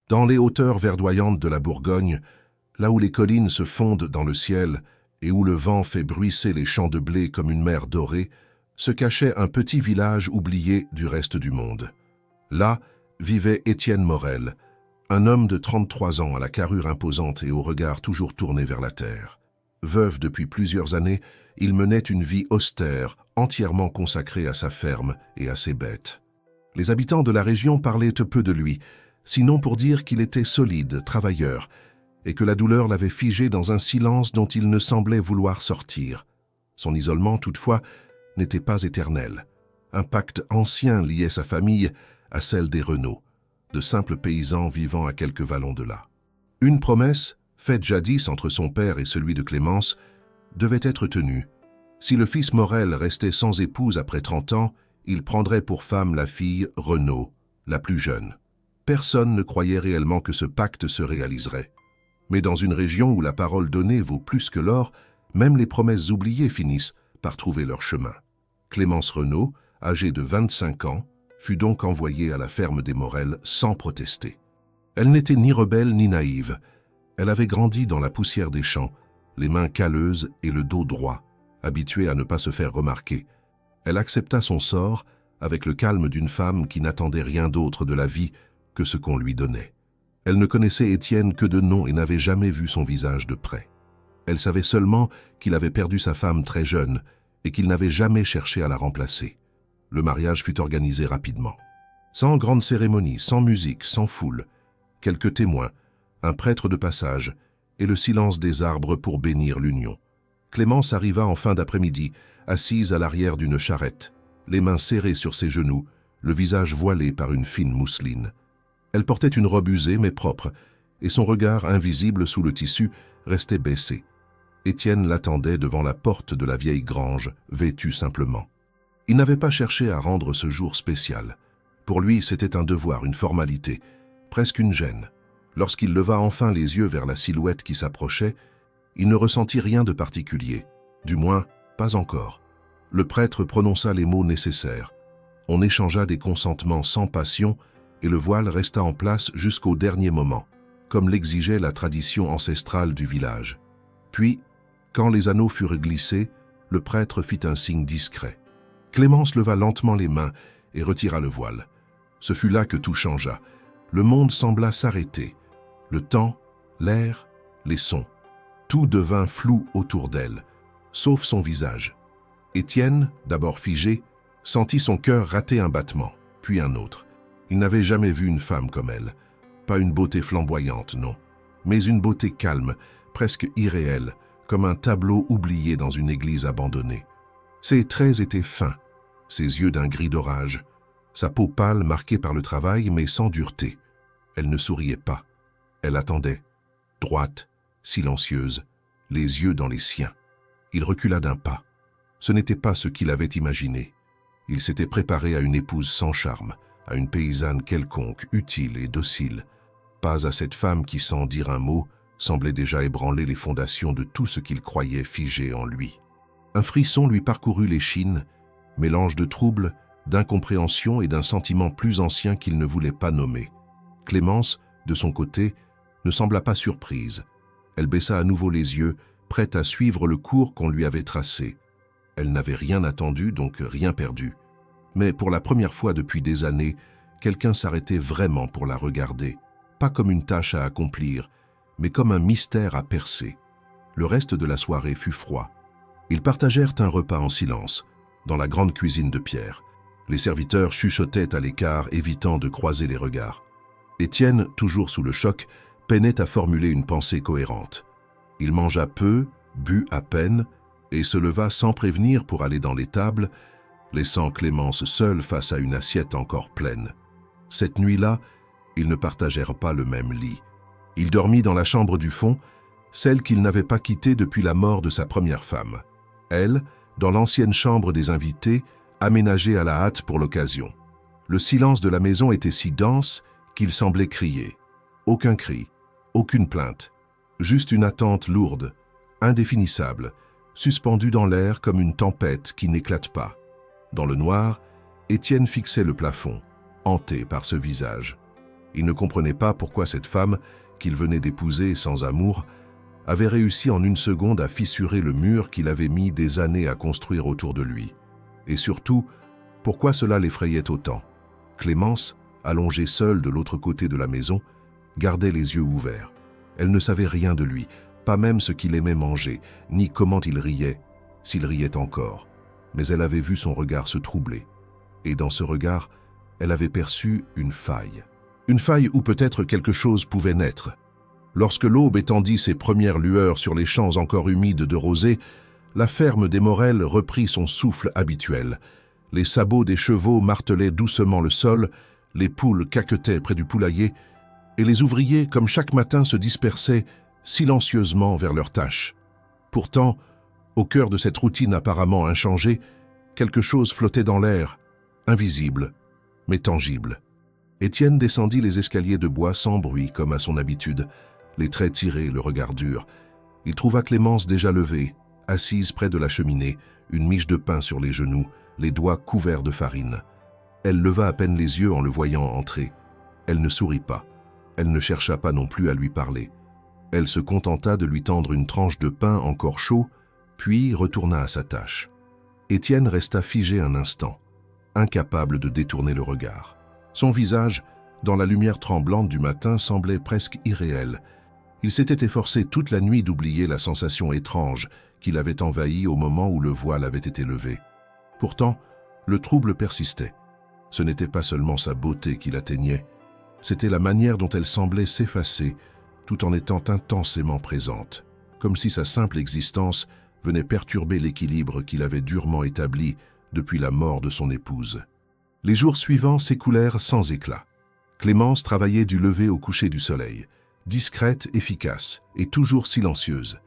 Dans les hauteurs verdoyantes de la Bourgogne, là où les collines se fondent dans le ciel et où le vent fait bruisser les champs de blé comme une mer dorée, se cachait un petit village oublié du reste du monde. Là vivait Étienne Morel, un homme de 33 ans à la carrure imposante et au regard toujours tourné vers la terre. Veuf depuis plusieurs années, il menait une vie austère, entièrement consacrée à sa ferme et à ses bêtes. Les habitants de la région parlaient peu de lui, sinon pour dire qu'il était solide, travailleur, et que la douleur l'avait figé dans un silence dont il ne semblait vouloir sortir. Son isolement, toutefois, n'était pas éternel. Un pacte ancien liait sa famille à celle des Renaud, de simples paysans vivant à quelques vallons de là. Une promesse, faite jadis entre son père et celui de Clémence, devait être tenue. Si le fils Morel restait sans épouse après 30 ans, il prendrait pour femme la fille Renaud, la plus jeune. Personne ne croyait réellement que ce pacte se réaliserait. Mais dans une région où la parole donnée vaut plus que l'or, même les promesses oubliées finissent par trouver leur chemin. Clémence Renaud, âgée de 25 ans, fut donc envoyée à la ferme des Morel sans protester. Elle n'était ni rebelle ni naïve. Elle avait grandi dans la poussière des champs, les mains calleuses et le dos droit, habituée à ne pas se faire remarquer. Elle accepta son sort avec le calme d'une femme qui n'attendait rien d'autre de la vie que ce qu'on lui donnait. Elle ne connaissait Étienne que de nom et n'avait jamais vu son visage de près. Elle savait seulement qu'il avait perdu sa femme très jeune et qu'il n'avait jamais cherché à la remplacer. Le mariage fut organisé rapidement. Sans grande cérémonie, sans musique, sans foule, quelques témoins, un prêtre de passage et le silence des arbres pour bénir l'union. Clémence arriva en fin d'après-midi, assise à l'arrière d'une charrette, les mains serrées sur ses genoux, le visage voilé par une fine mousseline. Elle portait une robe usée mais propre, et son regard, invisible sous le tissu, restait baissé. Étienne l'attendait devant la porte de la vieille grange, vêtue simplement. Il n'avait pas cherché à rendre ce jour spécial. Pour lui, c'était un devoir, une formalité, presque une gêne. Lorsqu'il leva enfin les yeux vers la silhouette qui s'approchait, il ne ressentit rien de particulier, du moins, pas encore. Le prêtre prononça les mots nécessaires. On échangea des consentements sans passion et le voile resta en place jusqu'au dernier moment, comme l'exigeait la tradition ancestrale du village. Puis, quand les anneaux furent glissés, le prêtre fit un signe discret. Clémence leva lentement les mains et retira le voile. Ce fut là que tout changea. Le monde sembla s'arrêter. Le temps, l'air, les sons. Tout devint flou autour d'elle, sauf son visage. Étienne, d'abord figé, sentit son cœur rater un battement, puis un autre. Il n'avait jamais vu une femme comme elle. Pas une beauté flamboyante, non, mais une beauté calme, presque irréelle, comme un tableau oublié dans une église abandonnée. Ses traits étaient fins, ses yeux d'un gris d'orage, sa peau pâle marquée par le travail mais sans dureté. Elle ne souriait pas. Elle attendait, droite, silencieuse, les yeux dans les siens. Il recula d'un pas. Ce n'était pas ce qu'il avait imaginé. Il s'était préparé à une épouse sans charme, à une paysanne quelconque, utile et docile. Pas à cette femme qui, sans dire un mot, semblait déjà ébranler les fondations de tout ce qu'il croyait figé en lui. Un frisson lui parcourut l'échine, mélange de trouble, d'incompréhension et d'un sentiment plus ancien qu'il ne voulait pas nommer. Clémence, de son côté, ne sembla pas surprise. Elle baissa à nouveau les yeux, prête à suivre le cours qu'on lui avait tracé. Elle n'avait rien attendu, donc rien perdu. Mais pour la première fois depuis des années, quelqu'un s'arrêtait vraiment pour la regarder, pas comme une tâche à accomplir, mais comme un mystère à percer. Le reste de la soirée fut froid. Ils partagèrent un repas en silence, dans la grande cuisine de pierre. Les serviteurs chuchotaient à l'écart, évitant de croiser les regards. Étienne, toujours sous le choc, peinait à formuler une pensée cohérente. Il mangea peu, but à peine, et se leva sans prévenir pour aller dans l'étable, laissant Clémence seule face à une assiette encore pleine. Cette nuit-là, ils ne partagèrent pas le même lit. Il dormit dans la chambre du fond, celle qu'il n'avait pas quittée depuis la mort de sa première femme. Elle, dans l'ancienne chambre des invités, aménagée à la hâte pour l'occasion. Le silence de la maison était si dense qu'il semblait crier. Aucun cri, aucune plainte, juste une attente lourde, indéfinissable, suspendue dans l'air comme une tempête qui n'éclate pas. Dans le noir, Étienne fixait le plafond, hanté par ce visage. Il ne comprenait pas pourquoi cette femme, qu'il venait d'épouser sans amour, avait réussi en une seconde à fissurer le mur qu'il avait mis des années à construire autour de lui. Et surtout, pourquoi cela l'effrayait autant. Clémence, allongée seule de l'autre côté de la maison, gardait les yeux ouverts. Elle ne savait rien de lui, pas même ce qu'il aimait manger, ni comment il riait, s'il riait encore. Mais elle avait vu son regard se troubler. Et dans ce regard, elle avait perçu une faille. Une faille où peut-être quelque chose pouvait naître. Lorsque l'aube étendit ses premières lueurs sur les champs encore humides de rosée, la ferme des Morel reprit son souffle habituel. Les sabots des chevaux martelaient doucement le sol, les poules caquetaient près du poulailler, et les ouvriers, comme chaque matin, se dispersaient silencieusement vers leurs tâches. Pourtant, au cœur de cette routine apparemment inchangée, quelque chose flottait dans l'air, invisible, mais tangible. Étienne descendit les escaliers de bois sans bruit, comme à son habitude, les traits tirés, le regard dur. Il trouva Clémence déjà levée, assise près de la cheminée, une miche de pain sur les genoux, les doigts couverts de farine. Elle leva à peine les yeux en le voyant entrer. Elle ne sourit pas. Elle ne chercha pas non plus à lui parler. Elle se contenta de lui tendre une tranche de pain encore chaud, puis retourna à sa tâche. Étienne resta figé un instant, incapable de détourner le regard. Son visage, dans la lumière tremblante du matin, semblait presque irréel. Il s'était efforcé toute la nuit d'oublier la sensation étrange qui l'avait envahi au moment où le voile avait été levé. Pourtant, le trouble persistait. Ce n'était pas seulement sa beauté qui l'atteignait, c'était la manière dont elle semblait s'effacer tout en étant intensément présente, comme si sa simple existence venait perturber l'équilibre qu'il avait durement établi depuis la mort de son épouse. Les jours suivants s'écoulèrent sans éclat. Clémence travaillait du lever au coucher du soleil, discrète, efficace et toujours silencieuse.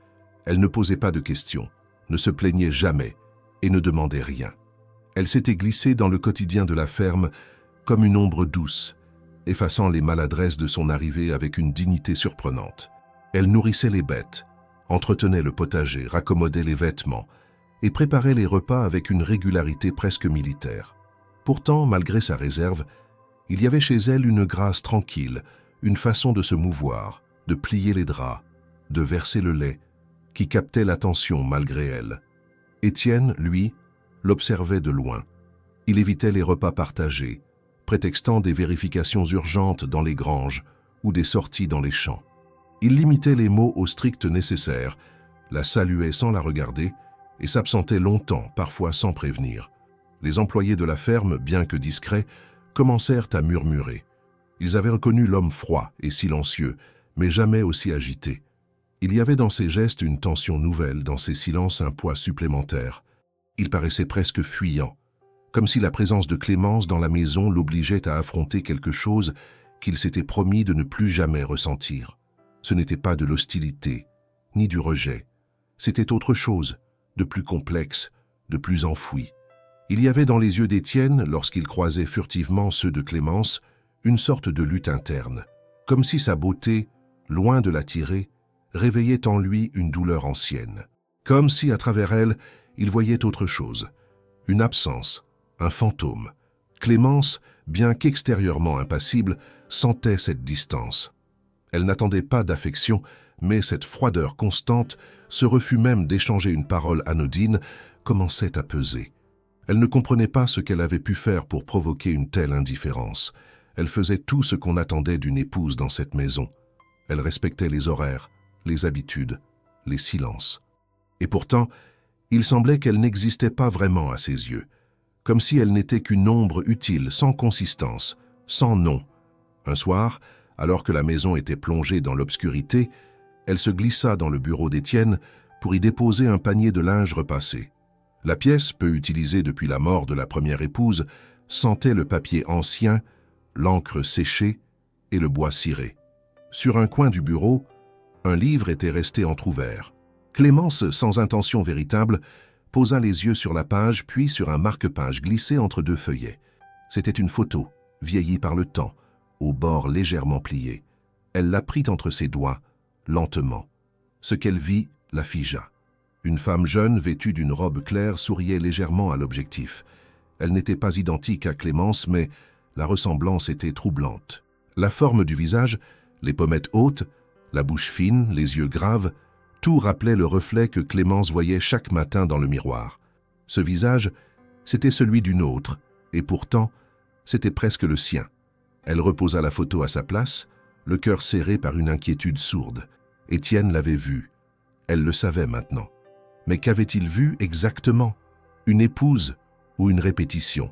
Elle ne posait pas de questions, ne se plaignait jamais et ne demandait rien. Elle s'était glissée dans le quotidien de la ferme comme une ombre douce, effaçant les maladresses de son arrivée avec une dignité surprenante. Elle nourrissait les bêtes, entretenait le potager, raccommodait les vêtements et préparait les repas avec une régularité presque militaire. Pourtant, malgré sa réserve, il y avait chez elle une grâce tranquille, une façon de se mouvoir, de plier les draps, de verser le lait, qui captait l'attention malgré elle. Étienne, lui, l'observait de loin. Il évitait les repas partagés, prétextant des vérifications urgentes dans les granges ou des sorties dans les champs. Il limitait les mots au strict nécessaire, la saluait sans la regarder et s'absentait longtemps, parfois sans prévenir. Les employés de la ferme, bien que discrets, commencèrent à murmurer. Ils avaient reconnu l'homme froid et silencieux, mais jamais aussi agité. Il y avait dans ses gestes une tension nouvelle, dans ses silences un poids supplémentaire. Il paraissait presque fuyant, comme si la présence de Clémence dans la maison l'obligeait à affronter quelque chose qu'il s'était promis de ne plus jamais ressentir. Ce n'était pas de l'hostilité, ni du rejet. C'était autre chose, de plus complexe, de plus enfoui. Il y avait dans les yeux d'Étienne, lorsqu'il croisait furtivement ceux de Clémence, une sorte de lutte interne, comme si sa beauté, loin de l'attirer, réveillait en lui une douleur ancienne, comme si, à travers elle, il voyait autre chose, une absence, un fantôme. Clémence, bien qu'extérieurement impassible, sentait cette distance. Elle n'attendait pas d'affection, mais cette froideur constante, ce refus même d'échanger une parole anodine, commençait à peser. Elle ne comprenait pas ce qu'elle avait pu faire pour provoquer une telle indifférence. Elle faisait tout ce qu'on attendait d'une épouse dans cette maison. Elle respectait les horaires, les habitudes, les silences. Et pourtant, il semblait qu'elle n'existait pas vraiment à ses yeux, comme si elle n'était qu'une ombre utile, sans consistance, sans nom. Un soir, alors que la maison était plongée dans l'obscurité, elle se glissa dans le bureau d'Étienne pour y déposer un panier de linge repassé. La pièce, peu utilisée depuis la mort de la première épouse, sentait le papier ancien, l'encre séchée et le bois ciré. Sur un coin du bureau, un livre était resté entrouvert. Clémence, sans intention véritable, posa les yeux sur la page, puis sur un marque-page glissé entre deux feuillets. C'était une photo, vieillie par le temps, aux bords légèrement pliés. Elle la prit entre ses doigts, lentement. Ce qu'elle vit la figea. Une femme jeune, vêtue d'une robe claire, souriait légèrement à l'objectif. Elle n'était pas identique à Clémence, mais la ressemblance était troublante. La forme du visage, les pommettes hautes, la bouche fine, les yeux graves, tout rappelait le reflet que Clémence voyait chaque matin dans le miroir. Ce visage, c'était celui d'une autre, et pourtant, c'était presque le sien. Elle reposa la photo à sa place, le cœur serré par une inquiétude sourde. Étienne l'avait vue. Elle le savait maintenant. Mais qu'avait-il vu exactement? Une épouse ou une répétition?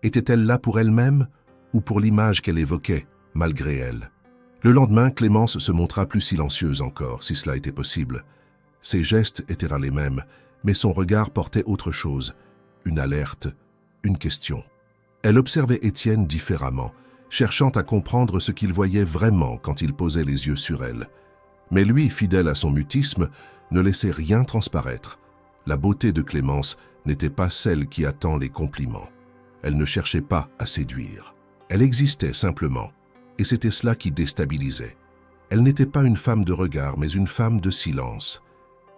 Était-elle là pour elle-même ou pour l'image qu'elle évoquait, malgré elle? Le lendemain, Clémence se montra plus silencieuse encore, si cela était possible. Ses gestes étaient les mêmes, mais son regard portait autre chose, une alerte, une question. Elle observait Étienne différemment, cherchant à comprendre ce qu'il voyait vraiment quand il posait les yeux sur elle. Mais lui, fidèle à son mutisme, ne laissait rien transparaître. La beauté de Clémence n'était pas celle qui attend les compliments. Elle ne cherchait pas à séduire. Elle existait simplement, et c'était cela qui déstabilisait. Elle n'était pas une femme de regard, mais une femme de silence.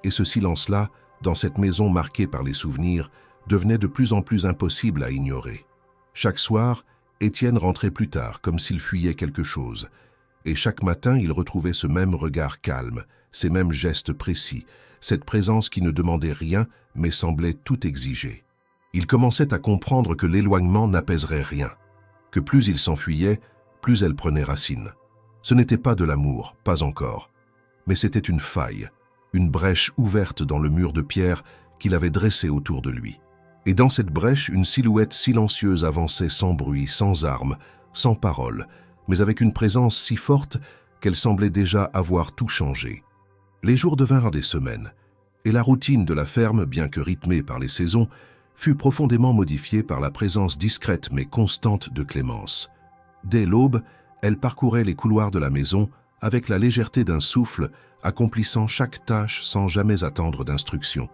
Et ce silence-là, dans cette maison marquée par les souvenirs, devenait de plus en plus impossible à ignorer. Chaque soir, Étienne rentrait plus tard, comme s'il fuyait quelque chose. Et chaque matin, il retrouvait ce même regard calme, ces mêmes gestes précis, cette présence qui ne demandait rien, mais semblait tout exiger. Il commençait à comprendre que l'éloignement n'apaiserait rien, que plus il s'enfuyait, plus elle prenait racine. Ce n'était pas de l'amour, pas encore, mais c'était une faille, une brèche ouverte dans le mur de pierre qu'il avait dressé autour de lui. Et dans cette brèche, une silhouette silencieuse avançait sans bruit, sans armes, sans parole, mais avec une présence si forte qu'elle semblait déjà avoir tout changé. Les jours devinrent des semaines, et la routine de la ferme, bien que rythmée par les saisons, fut profondément modifiée par la présence discrète mais constante de Clémence. Dès l'aube, elle parcourait les couloirs de la maison avec la légèreté d'un souffle, accomplissant chaque tâche sans jamais attendre d'instructions.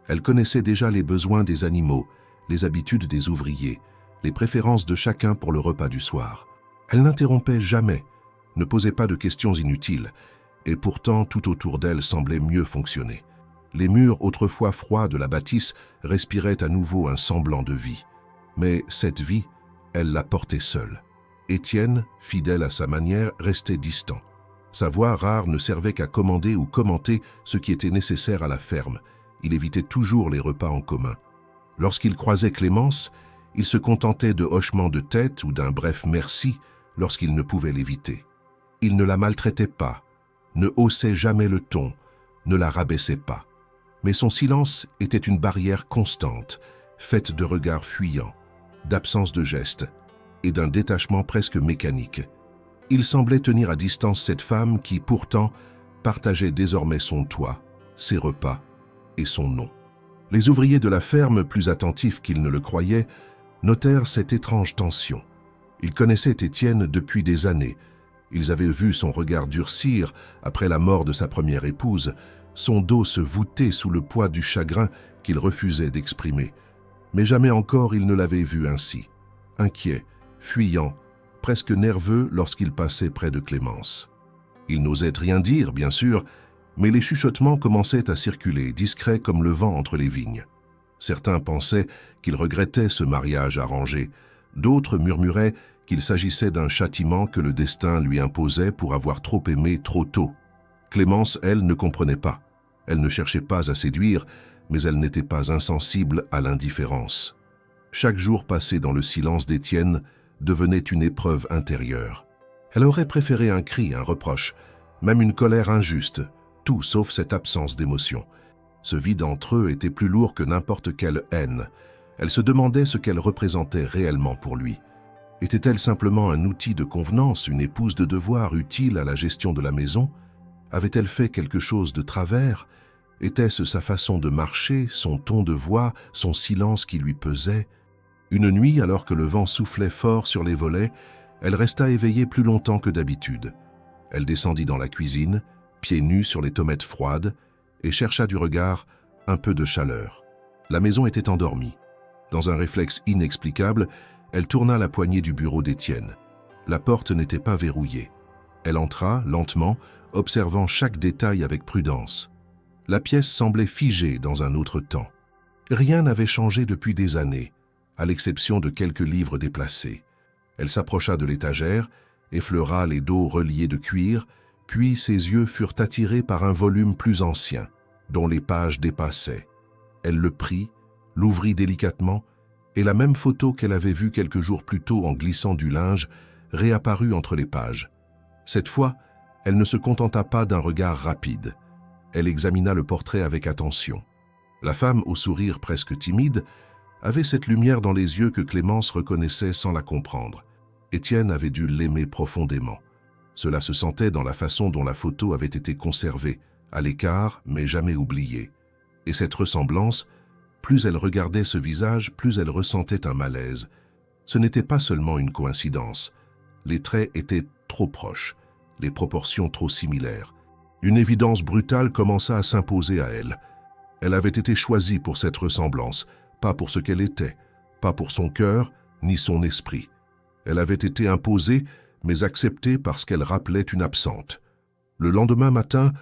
Elle connaissait déjà les besoins des animaux, les habitudes des ouvriers, les préférences de chacun pour le repas du soir. Elle n'interrompait jamais, ne posait pas de questions inutiles, et pourtant tout autour d'elle semblait mieux fonctionner. Les murs autrefois froids de la bâtisse respiraient à nouveau un semblant de vie. Mais cette vie, elle la portait seule. Étienne, fidèle à sa manière, restait distant. Sa voix rare ne servait qu'à commander ou commenter ce qui était nécessaire à la ferme. Il évitait toujours les repas en commun. Lorsqu'il croisait Clémence, il se contentait de hochements de tête ou d'un bref merci lorsqu'il ne pouvait l'éviter. Il ne la maltraitait pas, ne haussait jamais le ton, ne la rabaissait pas. Mais son silence était une barrière constante, faite de regards fuyants, d'absence de gestes et d'un détachement presque mécanique. Il semblait tenir à distance cette femme qui, pourtant, partageait désormais son toit, ses repas et son nom. Les ouvriers de la ferme, plus attentifs qu'ils ne le croyaient, notèrent cette étrange tension. Ils connaissaient Étienne depuis des années. Ils avaient vu son regard durcir après la mort de sa première épouse, son dos se voûter sous le poids du chagrin qu'il refusait d'exprimer. Mais jamais encore ils ne l'avaient vu ainsi, inquiet, fuyant, presque nerveux lorsqu'il passait près de Clémence. Il n'osait rien dire, bien sûr, mais les chuchotements commençaient à circuler, discrets comme le vent entre les vignes. Certains pensaient qu'il regrettait ce mariage arrangé, d'autres murmuraient qu'il s'agissait d'un châtiment que le destin lui imposait pour avoir trop aimé trop tôt. Clémence, elle, ne comprenait pas. Elle ne cherchait pas à séduire, mais elle n'était pas insensible à l'indifférence. Chaque jour passé dans le silence d'Étienne devenait une épreuve intérieure. Elle aurait préféré un cri, un reproche, même une colère injuste, tout sauf cette absence d'émotion. Ce vide entre eux était plus lourd que n'importe quelle haine. Elle se demandait ce qu'elle représentait réellement pour lui. Était-elle simplement un outil de convenance, une épouse de devoir utile à la gestion de la maison? Avait-elle fait quelque chose de travers? Était-ce sa façon de marcher, son ton de voix, son silence qui lui pesait? Une nuit, alors que le vent soufflait fort sur les volets, elle resta éveillée plus longtemps que d'habitude. Elle descendit dans la cuisine, pieds nus sur les tomates froides, et chercha du regard un peu de chaleur. La maison était endormie. Dans un réflexe inexplicable, elle tourna la poignée du bureau d'Étienne. La porte n'était pas verrouillée. Elle entra, lentement, observant chaque détail avec prudence. La pièce semblait figée dans un autre temps. Rien n'avait changé depuis des années, à l'exception de quelques livres déplacés. Elle s'approcha de l'étagère effleura les dos reliés de cuir, puis ses yeux furent attirés par un volume plus ancien, dont les pages dépassaient. Elle le prit, l'ouvrit délicatement, et la même photo qu'elle avait vue quelques jours plus tôt en glissant du linge réapparut entre les pages. Cette fois, elle ne se contenta pas d'un regard rapide. Elle examina le portrait avec attention. La femme, au sourire presque timide, avait cette lumière dans les yeux que Clémence reconnaissait sans la comprendre. Étienne avait dû l'aimer profondément. Cela se sentait dans la façon dont la photo avait été conservée, à l'écart mais jamais oubliée. Et cette ressemblance, plus elle regardait ce visage, plus elle ressentait un malaise. Ce n'était pas seulement une coïncidence. Les traits étaient trop proches, les proportions trop similaires. Une évidence brutale commença à s'imposer à elle. Elle avait été choisie pour cette ressemblance, pas pour ce qu'elle était, pas pour son cœur, ni son esprit. Elle avait été imposée, mais acceptée parce qu'elle rappelait une absente. Le lendemain matin,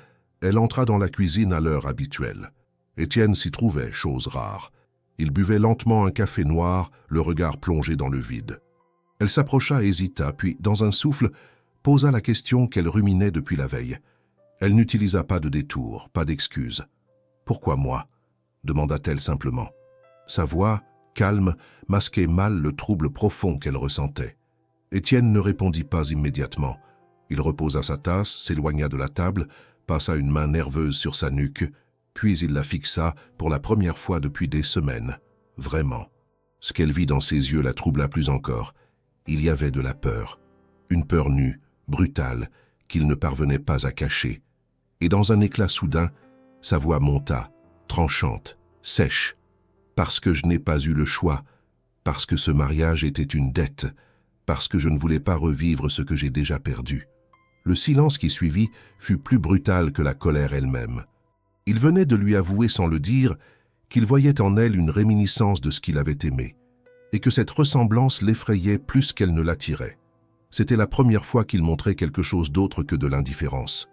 elle entra dans la cuisine à l'heure habituelle. Étienne s'y trouvait, chose rare. Il buvait lentement un café noir, le regard plongé dans le vide. Elle s'approcha, hésita, puis, dans un souffle, posa la question qu'elle ruminait depuis la veille. Elle n'utilisa pas de détour, pas d'excuse. « Pourquoi moi ?» demanda-t-elle simplement. Sa voix, calme, masquait mal le trouble profond qu'elle ressentait. Étienne ne répondit pas immédiatement. Il reposa sa tasse, s'éloigna de la table, passa une main nerveuse sur sa nuque, puis il la fixa pour la première fois depuis des semaines. Vraiment. Ce qu'elle vit dans ses yeux la troubla plus encore. Il y avait de la peur. Une peur nue, brutale, qu'il ne parvenait pas à cacher. Et dans un éclat soudain, sa voix monta, tranchante, sèche. Parce que je n'ai pas eu le choix, parce que ce mariage était une dette, parce que je ne voulais pas revivre ce que j'ai déjà perdu. Le silence qui suivit fut plus brutal que la colère elle-même. Il venait de lui avouer sans le dire qu'il voyait en elle une réminiscence de ce qu'il avait aimé, et que cette ressemblance l'effrayait plus qu'elle ne l'attirait. C'était la première fois qu'il montrait quelque chose d'autre que de l'indifférence.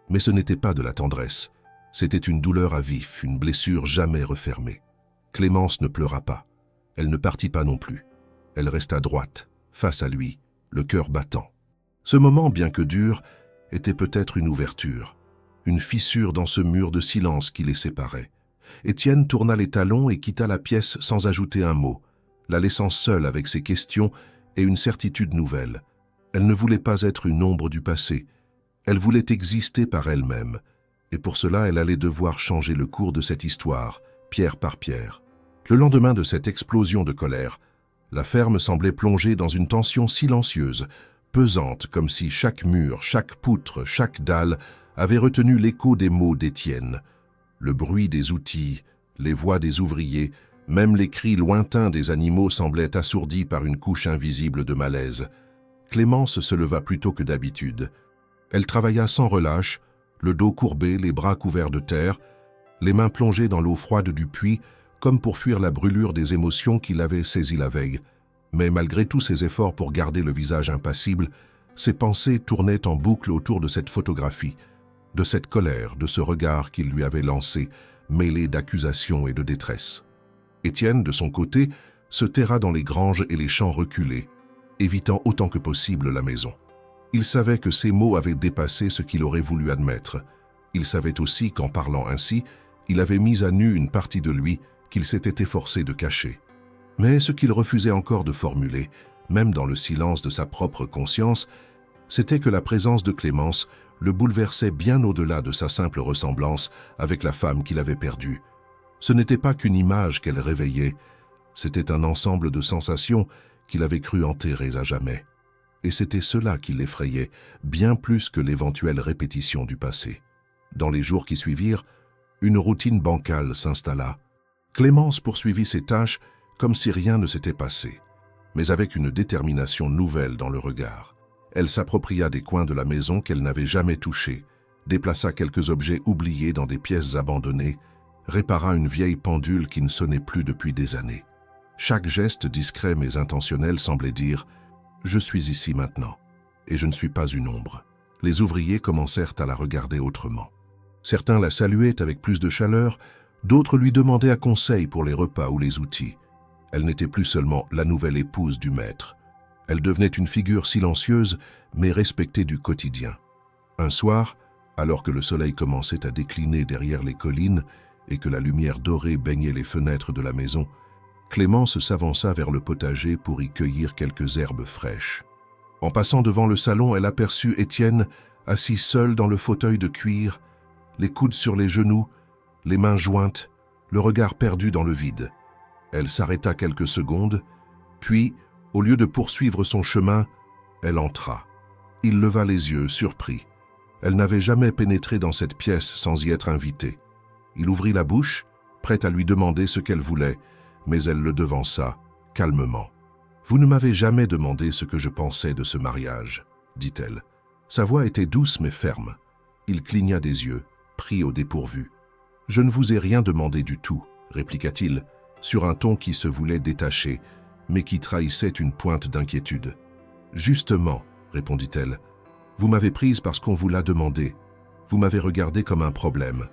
Mais ce n'était pas de la tendresse, c'était une douleur à vif, une blessure jamais refermée. Clémence ne pleura pas, elle ne partit pas non plus. Elle resta droite, face à lui, le cœur battant. Ce moment, bien que dur, était peut-être une ouverture, une fissure dans ce mur de silence qui les séparait. Étienne tourna les talons et quitta la pièce sans ajouter un mot, la laissant seule avec ses questions et une certitude nouvelle. Elle ne voulait pas être une ombre du passé, elle voulait exister par elle-même, et pour cela elle allait devoir changer le cours de cette histoire, pierre par pierre. Le lendemain de cette explosion de colère, la ferme semblait plongée dans une tension silencieuse, pesante comme si chaque mur, chaque poutre, chaque dalle avait retenu l'écho des mots d'Étienne. Le bruit des outils, les voix des ouvriers, même les cris lointains des animaux semblaient assourdis par une couche invisible de malaise. Clémence se leva plus tôt que d'habitude. Elle travailla sans relâche, le dos courbé, les bras couverts de terre, les mains plongées dans l'eau froide du puits, comme pour fuir la brûlure des émotions qui l'avaient saisie la veille. Mais malgré tous ses efforts pour garder le visage impassible, ses pensées tournaient en boucle autour de cette photographie, de cette colère, de ce regard qu'il lui avait lancé, mêlé d'accusations et de détresse. Étienne, de son côté, se terra dans les granges et les champs reculés, évitant autant que possible la maison. Il savait que ces mots avaient dépassé ce qu'il aurait voulu admettre. Il savait aussi qu'en parlant ainsi, il avait mis à nu une partie de lui qu'il s'était efforcé de cacher. Mais ce qu'il refusait encore de formuler, même dans le silence de sa propre conscience, c'était que la présence de Clémence le bouleversait bien au-delà de sa simple ressemblance avec la femme qu'il avait perdue. Ce n'était pas qu'une image qu'elle réveillait, c'était un ensemble de sensations qu'il avait cru enterrées à jamais. Et c'était cela qui l'effrayait, bien plus que l'éventuelle répétition du passé. Dans les jours qui suivirent, une routine bancale s'installa. Clémence poursuivit ses tâches comme si rien ne s'était passé, mais avec une détermination nouvelle dans le regard. Elle s'appropria des coins de la maison qu'elle n'avait jamais touchés, déplaça quelques objets oubliés dans des pièces abandonnées, répara une vieille pendule qui ne sonnait plus depuis des années. Chaque geste discret mais intentionnel semblait dire « Je suis ici maintenant, et je ne suis pas une ombre ». Les ouvriers commencèrent à la regarder autrement. Certains la saluaient avec plus de chaleur, d'autres lui demandaient un conseil pour les repas ou les outils. Elle n'était plus seulement la nouvelle épouse du maître. Elle devenait une figure silencieuse, mais respectée du quotidien. Un soir, alors que le soleil commençait à décliner derrière les collines et que la lumière dorée baignait les fenêtres de la maison, Clémence s'avança vers le potager pour y cueillir quelques herbes fraîches. En passant devant le salon, elle aperçut Étienne assis seul dans le fauteuil de cuir, les coudes sur les genoux, les mains jointes, le regard perdu dans le vide. Elle s'arrêta quelques secondes, puis, au lieu de poursuivre son chemin, elle entra. Il leva les yeux, surpris. Elle n'avait jamais pénétré dans cette pièce sans y être invitée. Il ouvrit la bouche, prêt à lui demander ce qu'elle voulait, mais elle le devança, calmement. « Vous ne m'avez jamais demandé ce que je pensais de ce mariage, » dit-elle. Sa voix était douce mais ferme. Il cligna des yeux, pris au dépourvu. « Je ne vous ai rien demandé du tout, » répliqua-t-il, sur un ton qui se voulait détaché, mais qui trahissait une pointe d'inquiétude. « Justement, » répondit-elle, « vous m'avez prise parce qu'on vous l'a demandé. Vous m'avez regardé comme un problème.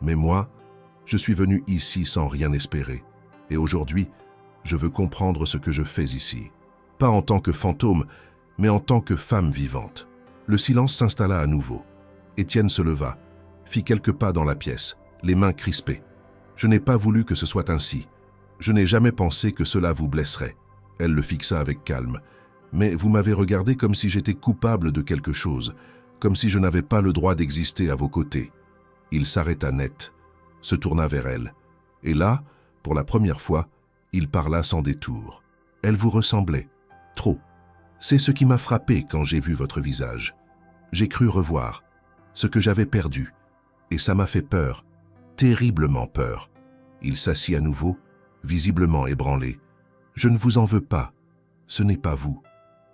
Mais moi, je suis venu ici sans rien espérer. Et aujourd'hui, je veux comprendre ce que je fais ici. Pas en tant que fantôme, mais en tant que femme vivante. » Le silence s'installa à nouveau. Étienne se leva, fit quelques pas dans la pièce, les mains crispées. « Je n'ai pas voulu que ce soit ainsi. Je n'ai jamais pensé que cela vous blesserait. » Elle le fixa avec calme. « Mais vous m'avez regardé comme si j'étais coupable de quelque chose, comme si je n'avais pas le droit d'exister à vos côtés. » Il s'arrêta net, se tourna vers elle. Et là, pour la première fois, il parla sans détour. « Elle vous ressemblait. Trop. C'est ce qui m'a frappé quand j'ai vu votre visage. J'ai cru revoir ce que j'avais perdu, et ça m'a fait peur, terriblement peur. » Il s'assit à nouveau, visiblement ébranlé. « Je ne vous en veux pas, ce n'est pas vous.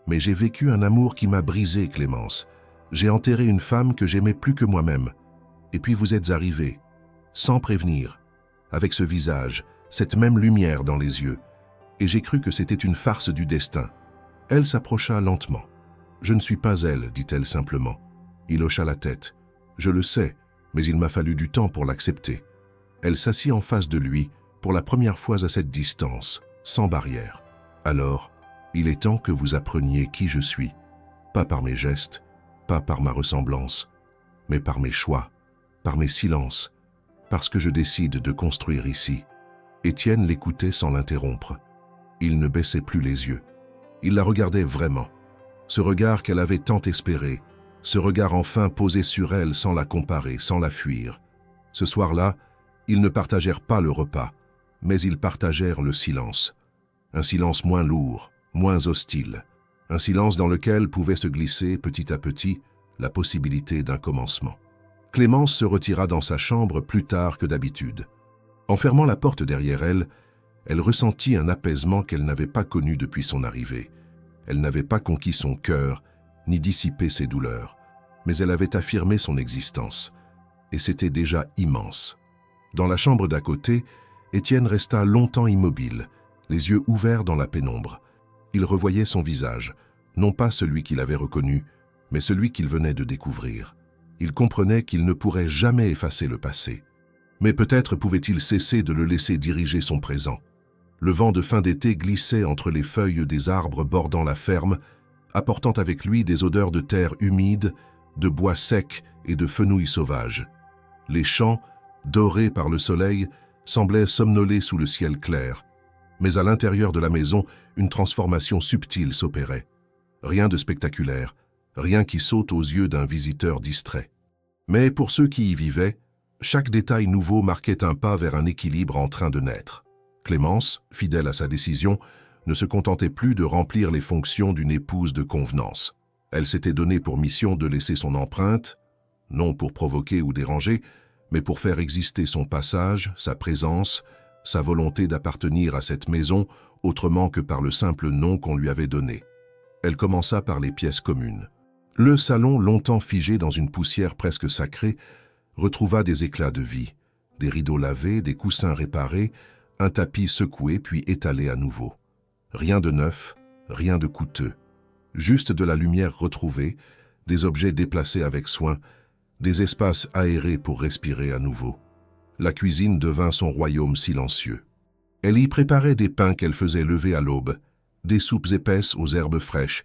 Mais j'ai vécu un amour qui m'a brisé, Clémence. J'ai enterré une femme que j'aimais plus que moi-même. Et puis vous êtes arrivée, sans prévenir, avec ce visage, cette même lumière dans les yeux. Et j'ai cru que c'était une farce du destin. » Elle s'approcha lentement. « Je ne suis pas elle, dit-elle simplement. » Il hocha la tête. « Je le sais, mais il m'a fallu du temps pour l'accepter. » Elle s'assit en face de lui, pour la première fois à cette distance, sans barrière. « Alors, il est temps que vous appreniez qui je suis, pas par mes gestes, pas par ma ressemblance, mais par mes choix, par mes silences, parce que je décide de construire ici. » Étienne l'écoutait sans l'interrompre. Il ne baissait plus les yeux. Il la regardait vraiment. Ce regard qu'elle avait tant espéré, ce regard enfin posé sur elle sans la comparer, sans la fuir. Ce soir-là, ils ne partagèrent pas le repas, mais ils partagèrent le silence. Un silence moins lourd, moins hostile. Un silence dans lequel pouvait se glisser, petit à petit, la possibilité d'un commencement. Clémence se retira dans sa chambre plus tard que d'habitude. En fermant la porte derrière elle, elle ressentit un apaisement qu'elle n'avait pas connu depuis son arrivée. Elle n'avait pas conquis son cœur, ni dissipé ses douleurs, mais elle avait affirmé son existence. Et c'était déjà immense. Dans la chambre d'à côté, Étienne resta longtemps immobile, les yeux ouverts dans la pénombre. Il revoyait son visage, non pas celui qu'il avait reconnu, mais celui qu'il venait de découvrir. Il comprenait qu'il ne pourrait jamais effacer le passé. Mais peut-être pouvait-il cesser de le laisser diriger son présent. Le vent de fin d'été glissait entre les feuilles des arbres bordant la ferme, apportant avec lui des odeurs de terre humide, de bois sec et de fenouil sauvage. Les champs, dorés par le soleil, semblaient somnoler sous le ciel clair. Mais à l'intérieur de la maison, une transformation subtile s'opérait. Rien de spectaculaire, rien qui saute aux yeux d'un visiteur distrait. Mais pour ceux qui y vivaient, chaque détail nouveau marquait un pas vers un équilibre en train de naître. Clémence, fidèle à sa décision, ne se contentait plus de remplir les fonctions d'une épouse de convenance. Elle s'était donnée pour mission de laisser son empreinte, non pour provoquer ou déranger, mais pour faire exister son passage, sa présence, sa volonté d'appartenir à cette maison autrement que par le simple nom qu'on lui avait donné. Elle commença par les pièces communes. Le salon, longtemps figé dans une poussière presque sacrée, retrouva des éclats de vie, des rideaux lavés, des coussins réparés, un tapis secoué puis étalé à nouveau. Rien de neuf, rien de coûteux. Juste de la lumière retrouvée, des objets déplacés avec soin, des espaces aérés pour respirer à nouveau. La cuisine devint son royaume silencieux. Elle y préparait des pains qu'elle faisait lever à l'aube, des soupes épaisses aux herbes fraîches,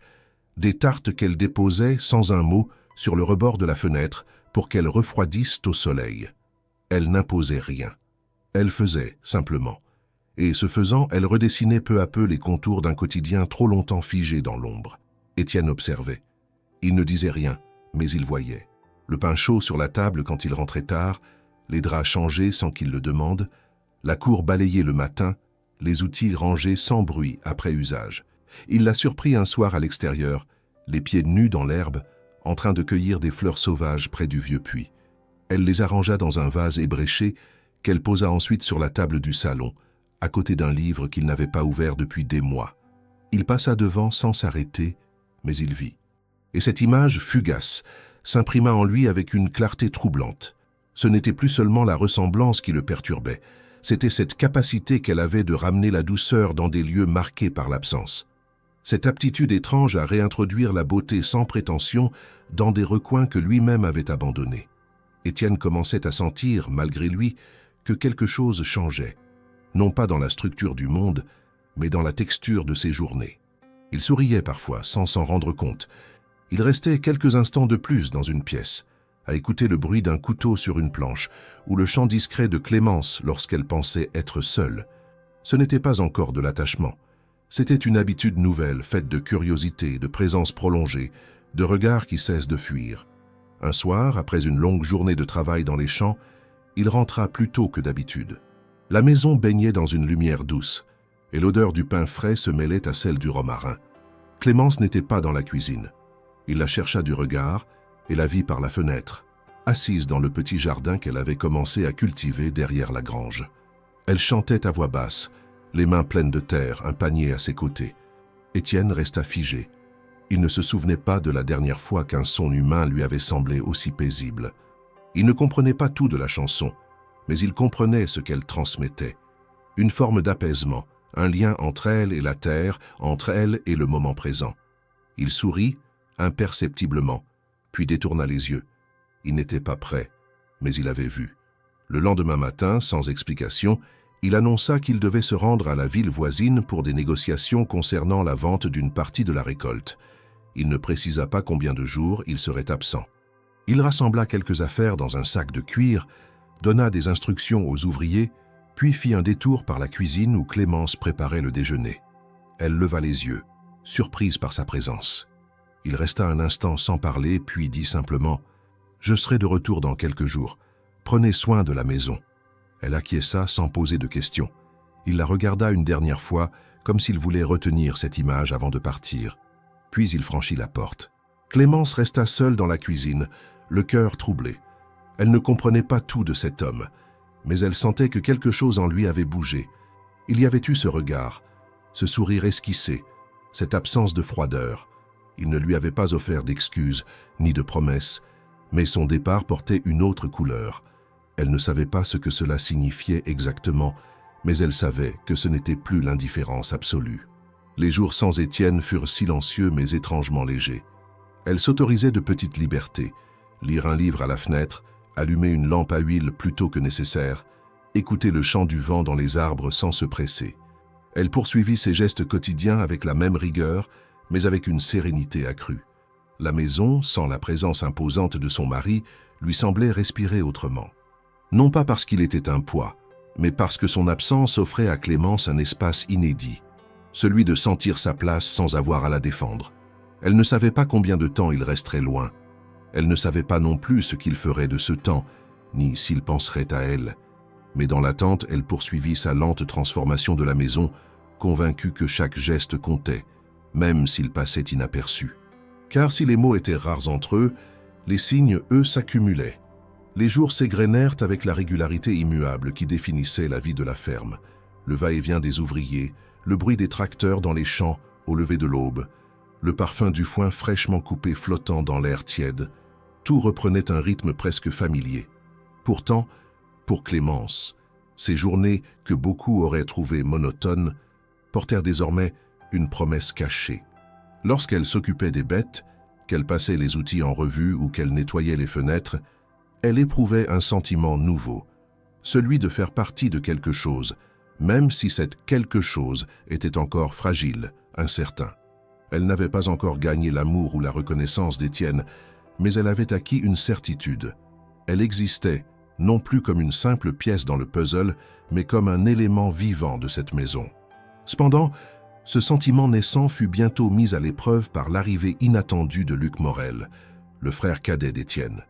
des tartes qu'elle déposait sans un mot sur le rebord de la fenêtre pour qu'elles refroidissent au soleil. Elle n'imposait rien. Elle faisait, simplement. Et ce faisant, elle redessinait peu à peu les contours d'un quotidien trop longtemps figé dans l'ombre. Étienne observait. Il ne disait rien, mais il voyait. Le pain chaud sur la table quand il rentrait tard, les draps changés sans qu'il le demande, la cour balayée le matin, les outils rangés sans bruit après usage. Il l'a surpris un soir à l'extérieur, les pieds nus dans l'herbe, en train de cueillir des fleurs sauvages près du vieux puits. Elle les arrangea dans un vase ébréché qu'elle posa ensuite sur la table du salon, à côté d'un livre qu'il n'avait pas ouvert depuis des mois. Il passa devant sans s'arrêter, mais il vit. Et cette image fugace s'imprima en lui avec une clarté troublante. Ce n'était plus seulement la ressemblance qui le perturbait, c'était cette capacité qu'elle avait de ramener la douceur dans des lieux marqués par l'absence. Cette aptitude étrange à réintroduire la beauté sans prétention dans des recoins que lui-même avait abandonnés. Étienne commençait à sentir, malgré lui, que quelque chose changeait, non pas dans la structure du monde, mais dans la texture de ses journées. Il souriait parfois, sans s'en rendre compte. Il restait quelques instants de plus dans une pièce, à écouter le bruit d'un couteau sur une planche, ou le chant discret de Clémence lorsqu'elle pensait être seule. Ce n'était pas encore de l'attachement. C'était une habitude nouvelle, faite de curiosité, de présence prolongée, de regards qui cessent de fuir. Un soir, après une longue journée de travail dans les champs, il rentra plus tôt que d'habitude. La maison baignait dans une lumière douce, et l'odeur du pain frais se mêlait à celle du romarin. Clémence n'était pas dans la cuisine. Il la chercha du regard et la vit par la fenêtre, assise dans le petit jardin qu'elle avait commencé à cultiver derrière la grange. Elle chantait à voix basse, les mains pleines de terre, un panier à ses côtés. Étienne resta figé. Il ne se souvenait pas de la dernière fois qu'un son humain lui avait semblé aussi paisible. Il ne comprenait pas tout de la chanson, mais il comprenait ce qu'elle transmettait. Une forme d'apaisement, un lien entre elle et la terre, entre elle et le moment présent. Il sourit, imperceptiblement, puis détourna les yeux. Il n'était pas prêt, mais il avait vu. Le lendemain matin, sans explication, il annonça qu'il devait se rendre à la ville voisine pour des négociations concernant la vente d'une partie de la récolte. Il ne précisa pas combien de jours il serait absent. Il rassembla quelques affaires dans un sac de cuir, donna des instructions aux ouvriers, puis fit un détour par la cuisine où Clémence préparait le déjeuner. Elle leva les yeux, surprise par sa présence. Il resta un instant sans parler, puis dit simplement « Je serai de retour dans quelques jours. Prenez soin de la maison. » Elle acquiesça sans poser de questions. Il la regarda une dernière fois, comme s'il voulait retenir cette image avant de partir. Puis il franchit la porte. Clémence resta seule dans la cuisine, le cœur troublé. Elle ne comprenait pas tout de cet homme, mais elle sentait que quelque chose en lui avait bougé. Il y avait eu ce regard, ce sourire esquissé, cette absence de froideur. Il ne lui avait pas offert d'excuses, ni de promesses, mais son départ portait une autre couleur. Elle ne savait pas ce que cela signifiait exactement, mais elle savait que ce n'était plus l'indifférence absolue. Les jours sans Étienne furent silencieux mais étrangement légers. Elle s'autorisait de petites libertés, lire un livre à la fenêtre, allumer une lampe à huile plutôt que nécessaire, écouter le chant du vent dans les arbres sans se presser. Elle poursuivit ses gestes quotidiens avec la même rigueur, mais avec une sérénité accrue. La maison, sans la présence imposante de son mari, lui semblait respirer autrement. Non pas parce qu'il était un poids, mais parce que son absence offrait à Clémence un espace inédit, celui de sentir sa place sans avoir à la défendre. Elle ne savait pas combien de temps il resterait loin. Elle ne savait pas non plus ce qu'il ferait de ce temps, ni s'il penserait à elle. Mais dans l'attente, elle poursuivit sa lente transformation de la maison, convaincue que chaque geste comptait, même s'il passait inaperçu. Car si les mots étaient rares entre eux, les signes, eux, s'accumulaient. Les jours s'égrenèrent avec la régularité immuable qui définissait la vie de la ferme. Le va-et-vient des ouvriers, le bruit des tracteurs dans les champs au lever de l'aube, le parfum du foin fraîchement coupé flottant dans l'air tiède, tout reprenait un rythme presque familier. Pourtant, pour Clémence, ces journées que beaucoup auraient trouvées monotones portèrent désormais une promesse cachée. Lorsqu'elle s'occupait des bêtes, qu'elle passait les outils en revue ou qu'elle nettoyait les fenêtres, elle éprouvait un sentiment nouveau, celui de faire partie de quelque chose, même si cette quelque chose était encore fragile, incertain. Elle n'avait pas encore gagné l'amour ou la reconnaissance d'Étienne, mais elle avait acquis une certitude. Elle existait, non plus comme une simple pièce dans le puzzle, mais comme un élément vivant de cette maison. Cependant, ce sentiment naissant fut bientôt mis à l'épreuve par l'arrivée inattendue de Luc Morel, le frère cadet d'Étienne.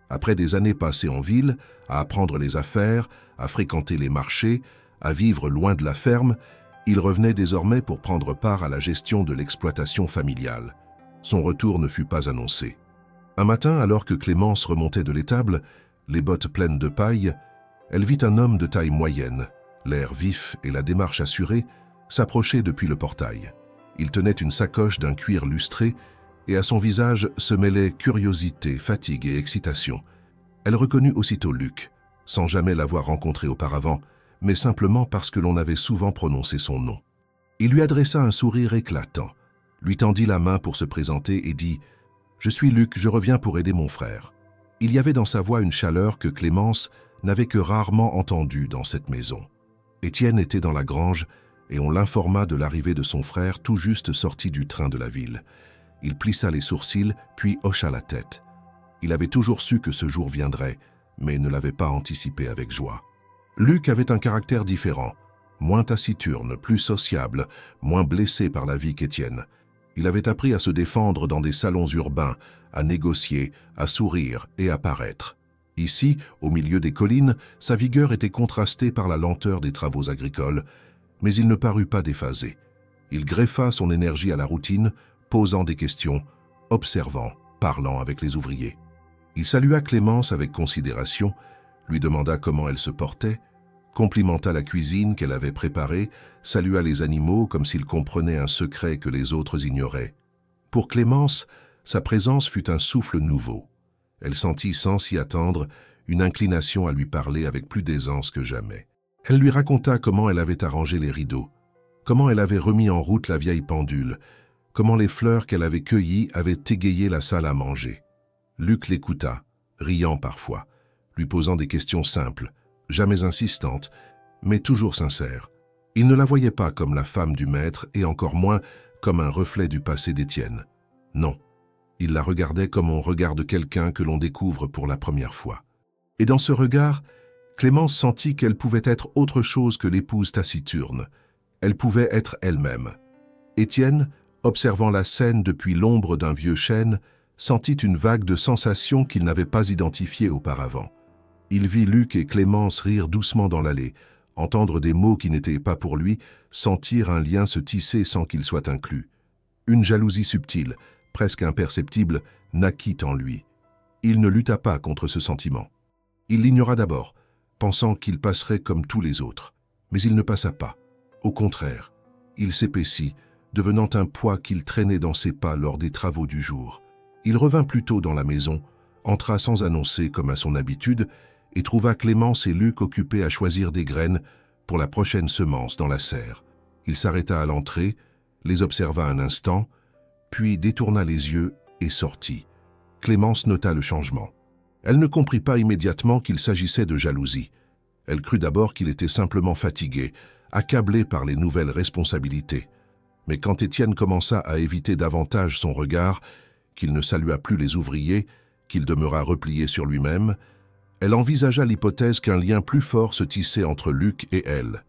Après des années passées en ville, à apprendre les affaires, à fréquenter les marchés, à vivre loin de la ferme, il revenait désormais pour prendre part à la gestion de l'exploitation familiale. Son retour ne fut pas annoncé. Un matin, alors que Clémence remontait de l'étable, les bottes pleines de paille, elle vit un homme de taille moyenne, l'air vif et la démarche assurée, s'approcher depuis le portail. Il tenait une sacoche d'un cuir lustré et à son visage se mêlaient curiosité, fatigue et excitation. Elle reconnut aussitôt Luc, sans jamais l'avoir rencontré auparavant, mais simplement parce que l'on avait souvent prononcé son nom. Il lui adressa un sourire éclatant, lui tendit la main pour se présenter et dit « Je suis Luc, je reviens pour aider mon frère ». Il y avait dans sa voix une chaleur que Clémence n'avait que rarement entendue dans cette maison. Étienne était dans la grange et on l'informa de l'arrivée de son frère tout juste sorti du train de la ville. Il plissa les sourcils, puis hocha la tête. Il avait toujours su que ce jour viendrait, mais ne l'avait pas anticipé avec joie. Luc avait un caractère différent, moins taciturne, plus sociable, moins blessé par la vie qu'Étienne. Il avait appris à se défendre dans des salons urbains, à négocier, à sourire et à paraître. Ici, au milieu des collines, sa vigueur était contrastée par la lenteur des travaux agricoles, mais il ne parut pas déphasé. Il greffa son énergie à la routine, posant des questions, observant, parlant avec les ouvriers. Il salua Clémence avec considération, lui demanda comment elle se portait, complimenta la cuisine qu'elle avait préparée, salua les animaux comme s'il comprenait un secret que les autres ignoraient. Pour Clémence, sa présence fut un souffle nouveau. Elle sentit sans s'y attendre une inclination à lui parler avec plus d'aisance que jamais. Elle lui raconta comment elle avait arrangé les rideaux, comment elle avait remis en route la vieille pendule, comment les fleurs qu'elle avait cueillies avaient égayé la salle à manger. Luc l'écouta, riant parfois, lui posant des questions simples, jamais insistantes, mais toujours sincères. Il ne la voyait pas comme la femme du maître et encore moins comme un reflet du passé d'Étienne. Non, il la regardait comme on regarde quelqu'un que l'on découvre pour la première fois. Et dans ce regard, Clémence sentit qu'elle pouvait être autre chose que l'épouse taciturne. Elle pouvait être elle-même. Étienne, observant la scène depuis l'ombre d'un vieux chêne, sentit une vague de sensations qu'il n'avait pas identifiées auparavant. Il vit Luc et Clémence rire doucement dans l'allée, entendre des mots qui n'étaient pas pour lui, sentir un lien se tisser sans qu'il soit inclus. Une jalousie subtile, presque imperceptible, naquit en lui. Il ne lutta pas contre ce sentiment. Il l'ignora d'abord, pensant qu'il passerait comme tous les autres. Mais il ne passa pas. Au contraire, il s'épaissit, devenant un poids qu'il traînait dans ses pas lors des travaux du jour. Il revint plus tôt dans la maison, entra sans annoncer comme à son habitude, et trouva Clémence et Luc occupés à choisir des graines pour la prochaine semence dans la serre. Il s'arrêta à l'entrée, les observa un instant, puis détourna les yeux et sortit. Clémence nota le changement. Elle ne comprit pas immédiatement qu'il s'agissait de jalousie. Elle crut d'abord qu'il était simplement fatigué, accablé par les nouvelles responsabilités. Mais quand Étienne commença à éviter davantage son regard, qu'il ne salua plus les ouvriers, qu'il demeura replié sur lui-même, elle envisagea l'hypothèse qu'un lien plus fort se tissait entre Luc et elle.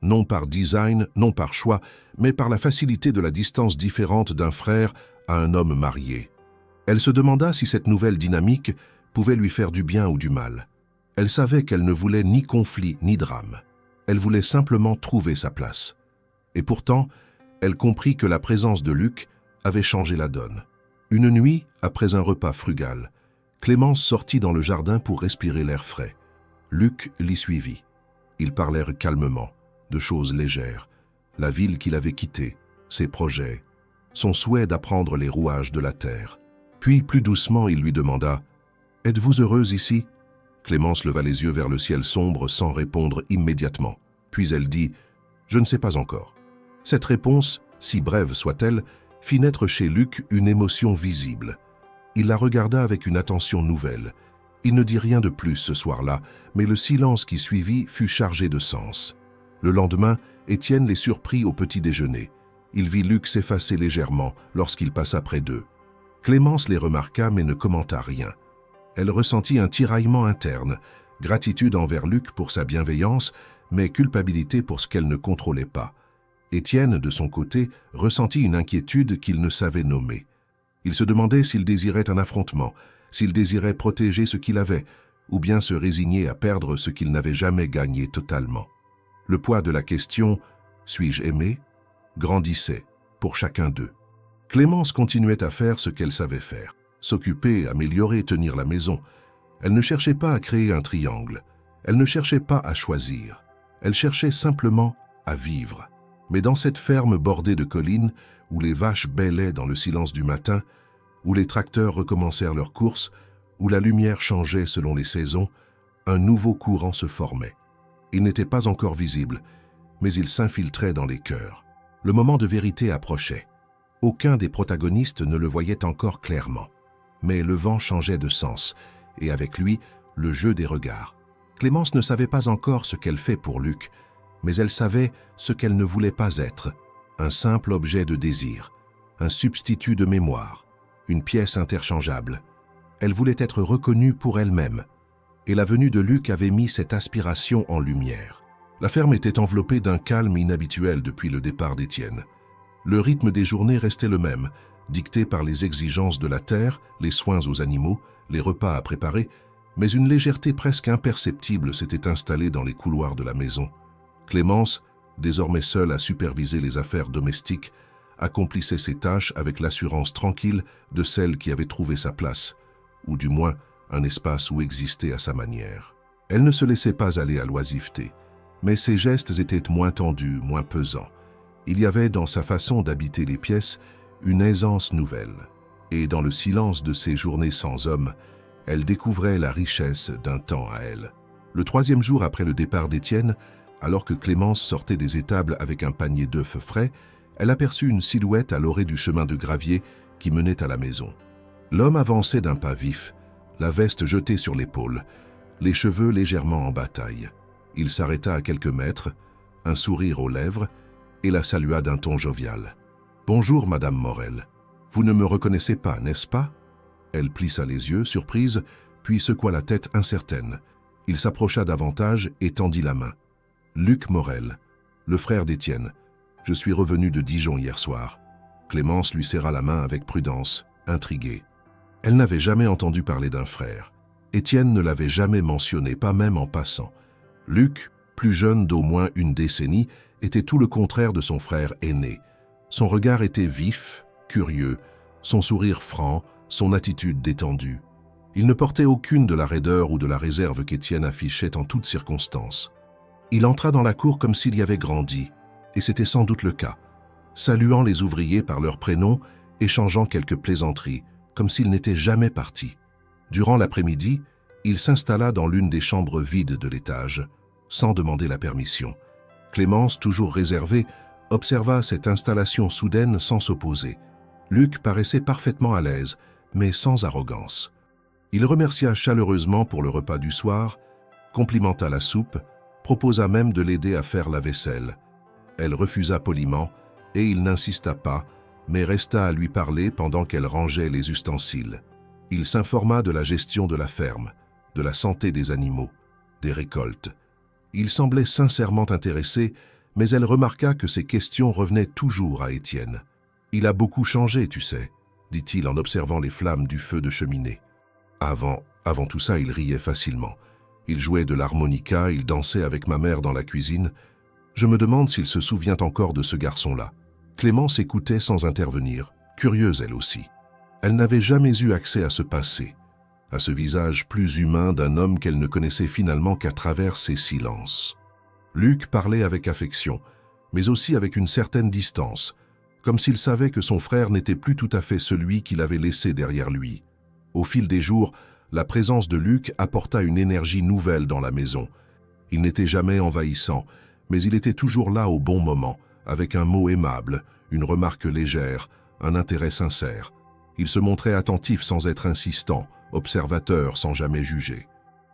Non par design, non par choix, mais par la facilité de la distance différente d'un frère à un homme marié. Elle se demanda si cette nouvelle dynamique pouvait lui faire du bien ou du mal. Elle savait qu'elle ne voulait ni conflit ni drame. Elle voulait simplement trouver sa place. Et pourtant, elle comprit que la présence de Luc avait changé la donne. Une nuit, après un repas frugal, Clémence sortit dans le jardin pour respirer l'air frais. Luc l'y suivit. Ils parlèrent calmement, de choses légères, la ville qu'il avait quittée, ses projets, son souhait d'apprendre les rouages de la terre. Puis, plus doucement, il lui demanda « Êtes-vous heureuse ici ?» Clémence leva les yeux vers le ciel sombre sans répondre immédiatement. Puis elle dit « Je ne sais pas encore ». Cette réponse, si brève soit-elle, fit naître chez Luc une émotion visible. Il la regarda avec une attention nouvelle. Il ne dit rien de plus ce soir-là, mais le silence qui suivit fut chargé de sens. Le lendemain, Étienne les surprit au petit déjeuner. il vit Luc s'effacer légèrement lorsqu'il passa près d'eux. Clémence les remarqua mais ne commenta rien. Elle ressentit un tiraillement interne, gratitude envers Luc pour sa bienveillance, mais culpabilité pour ce qu'elle ne contrôlait pas. Étienne, de son côté, ressentit une inquiétude qu'il ne savait nommer. Il se demandait s'il désirait un affrontement, s'il désirait protéger ce qu'il avait, ou bien se résigner à perdre ce qu'il n'avait jamais gagné totalement. Le poids de la question « suis-je aimé ?» grandissait pour chacun d'eux. Clémence continuait à faire ce qu'elle savait faire, s'occuper, améliorer, tenir la maison. Elle ne cherchait pas à créer un triangle, elle ne cherchait pas à choisir, elle cherchait simplement à vivre. Mais dans cette ferme bordée de collines, où les vaches bêlaient dans le silence du matin, où les tracteurs recommencèrent leur course, où la lumière changeait selon les saisons, un nouveau courant se formait. Il n'était pas encore visible, mais il s'infiltrait dans les cœurs. Le moment de vérité approchait. Aucun des protagonistes ne le voyait encore clairement. Mais le vent changeait de sens, et avec lui, le jeu des regards. Clémence ne savait pas encore ce qu'elle fait pour Luc, mais elle savait ce qu'elle ne voulait pas être, un simple objet de désir, un substitut de mémoire, une pièce interchangeable. Elle voulait être reconnue pour elle-même, et la venue de Luc avait mis cette aspiration en lumière. La ferme était enveloppée d'un calme inhabituel depuis le départ d'Étienne. Le rythme des journées restait le même, dicté par les exigences de la terre, les soins aux animaux, les repas à préparer, mais une légèreté presque imperceptible s'était installée dans les couloirs de la maison. Clémence, désormais seule à superviser les affaires domestiques, accomplissait ses tâches avec l'assurance tranquille de celle qui avait trouvé sa place, ou du moins un espace où exister à sa manière. Elle ne se laissait pas aller à l'oisiveté, mais ses gestes étaient moins tendus, moins pesants. Il y avait dans sa façon d'habiter les pièces une aisance nouvelle, et dans le silence de ces journées sans homme, elle découvrait la richesse d'un temps à elle. Le 3e jour après le départ d'Étienne, alors que Clémence sortait des étables avec un panier d'œufs frais, elle aperçut une silhouette à l'orée du chemin de gravier qui menait à la maison. L'homme avançait d'un pas vif, la veste jetée sur l'épaule, les cheveux légèrement en bataille. Il s'arrêta à quelques mètres, un sourire aux lèvres, et la salua d'un ton jovial. « Bonjour, Madame Morel. Vous ne me reconnaissez pas, n'est-ce pas ?» Elle plissa les yeux, surprise, puis secoua la tête incertaine. Il s'approcha davantage et tendit la main. « Luc Morel, le frère d'Étienne. Je suis revenu de Dijon hier soir. » Clémence lui serra la main avec prudence, intriguée. Elle n'avait jamais entendu parler d'un frère. Étienne ne l'avait jamais mentionné, pas même en passant. Luc, plus jeune d'au moins une décennie, était tout le contraire de son frère aîné. Son regard était vif, curieux, son sourire franc, son attitude détendue. Il ne portait aucune de la raideur ou de la réserve qu'Étienne affichait en toutes circonstances. Il entra dans la cour comme s'il y avait grandi, et c'était sans doute le cas, saluant les ouvriers par leurs prénoms, échangeant quelques plaisanteries, comme s'il n'était jamais parti. Durant l'après-midi, il s'installa dans l'une des chambres vides de l'étage, sans demander la permission. Clémence, toujours réservée, observa cette installation soudaine sans s'opposer. Luc paraissait parfaitement à l'aise, mais sans arrogance. Il remercia chaleureusement pour le repas du soir, complimenta la soupe, proposa même de l'aider à faire la vaisselle. Elle refusa poliment, et il n'insista pas, mais resta à lui parler pendant qu'elle rangeait les ustensiles. Il s'informa de la gestion de la ferme, de la santé des animaux, des récoltes. Il semblait sincèrement intéressé, mais elle remarqua que ses questions revenaient toujours à Étienne. « Il a beaucoup changé, tu sais », dit-il en observant les flammes du feu de cheminée. Avant tout ça, il riait facilement. Il jouait de l'harmonica, il dansait avec ma mère dans la cuisine. Je me demande s'il se souvient encore de ce garçon-là. Clémence écoutait sans intervenir, curieuse elle aussi. Elle n'avait jamais eu accès à ce passé, à ce visage plus humain d'un homme qu'elle ne connaissait finalement qu'à travers ses silences. Luc parlait avec affection, mais aussi avec une certaine distance, comme s'il savait que son frère n'était plus tout à fait celui qu'il avait laissé derrière lui. Au fil des jours, la présence de Luc apporta une énergie nouvelle dans la maison. Il n'était jamais envahissant, mais il était toujours là au bon moment, avec un mot aimable, une remarque légère, un intérêt sincère. Il se montrait attentif sans être insistant, observateur sans jamais juger.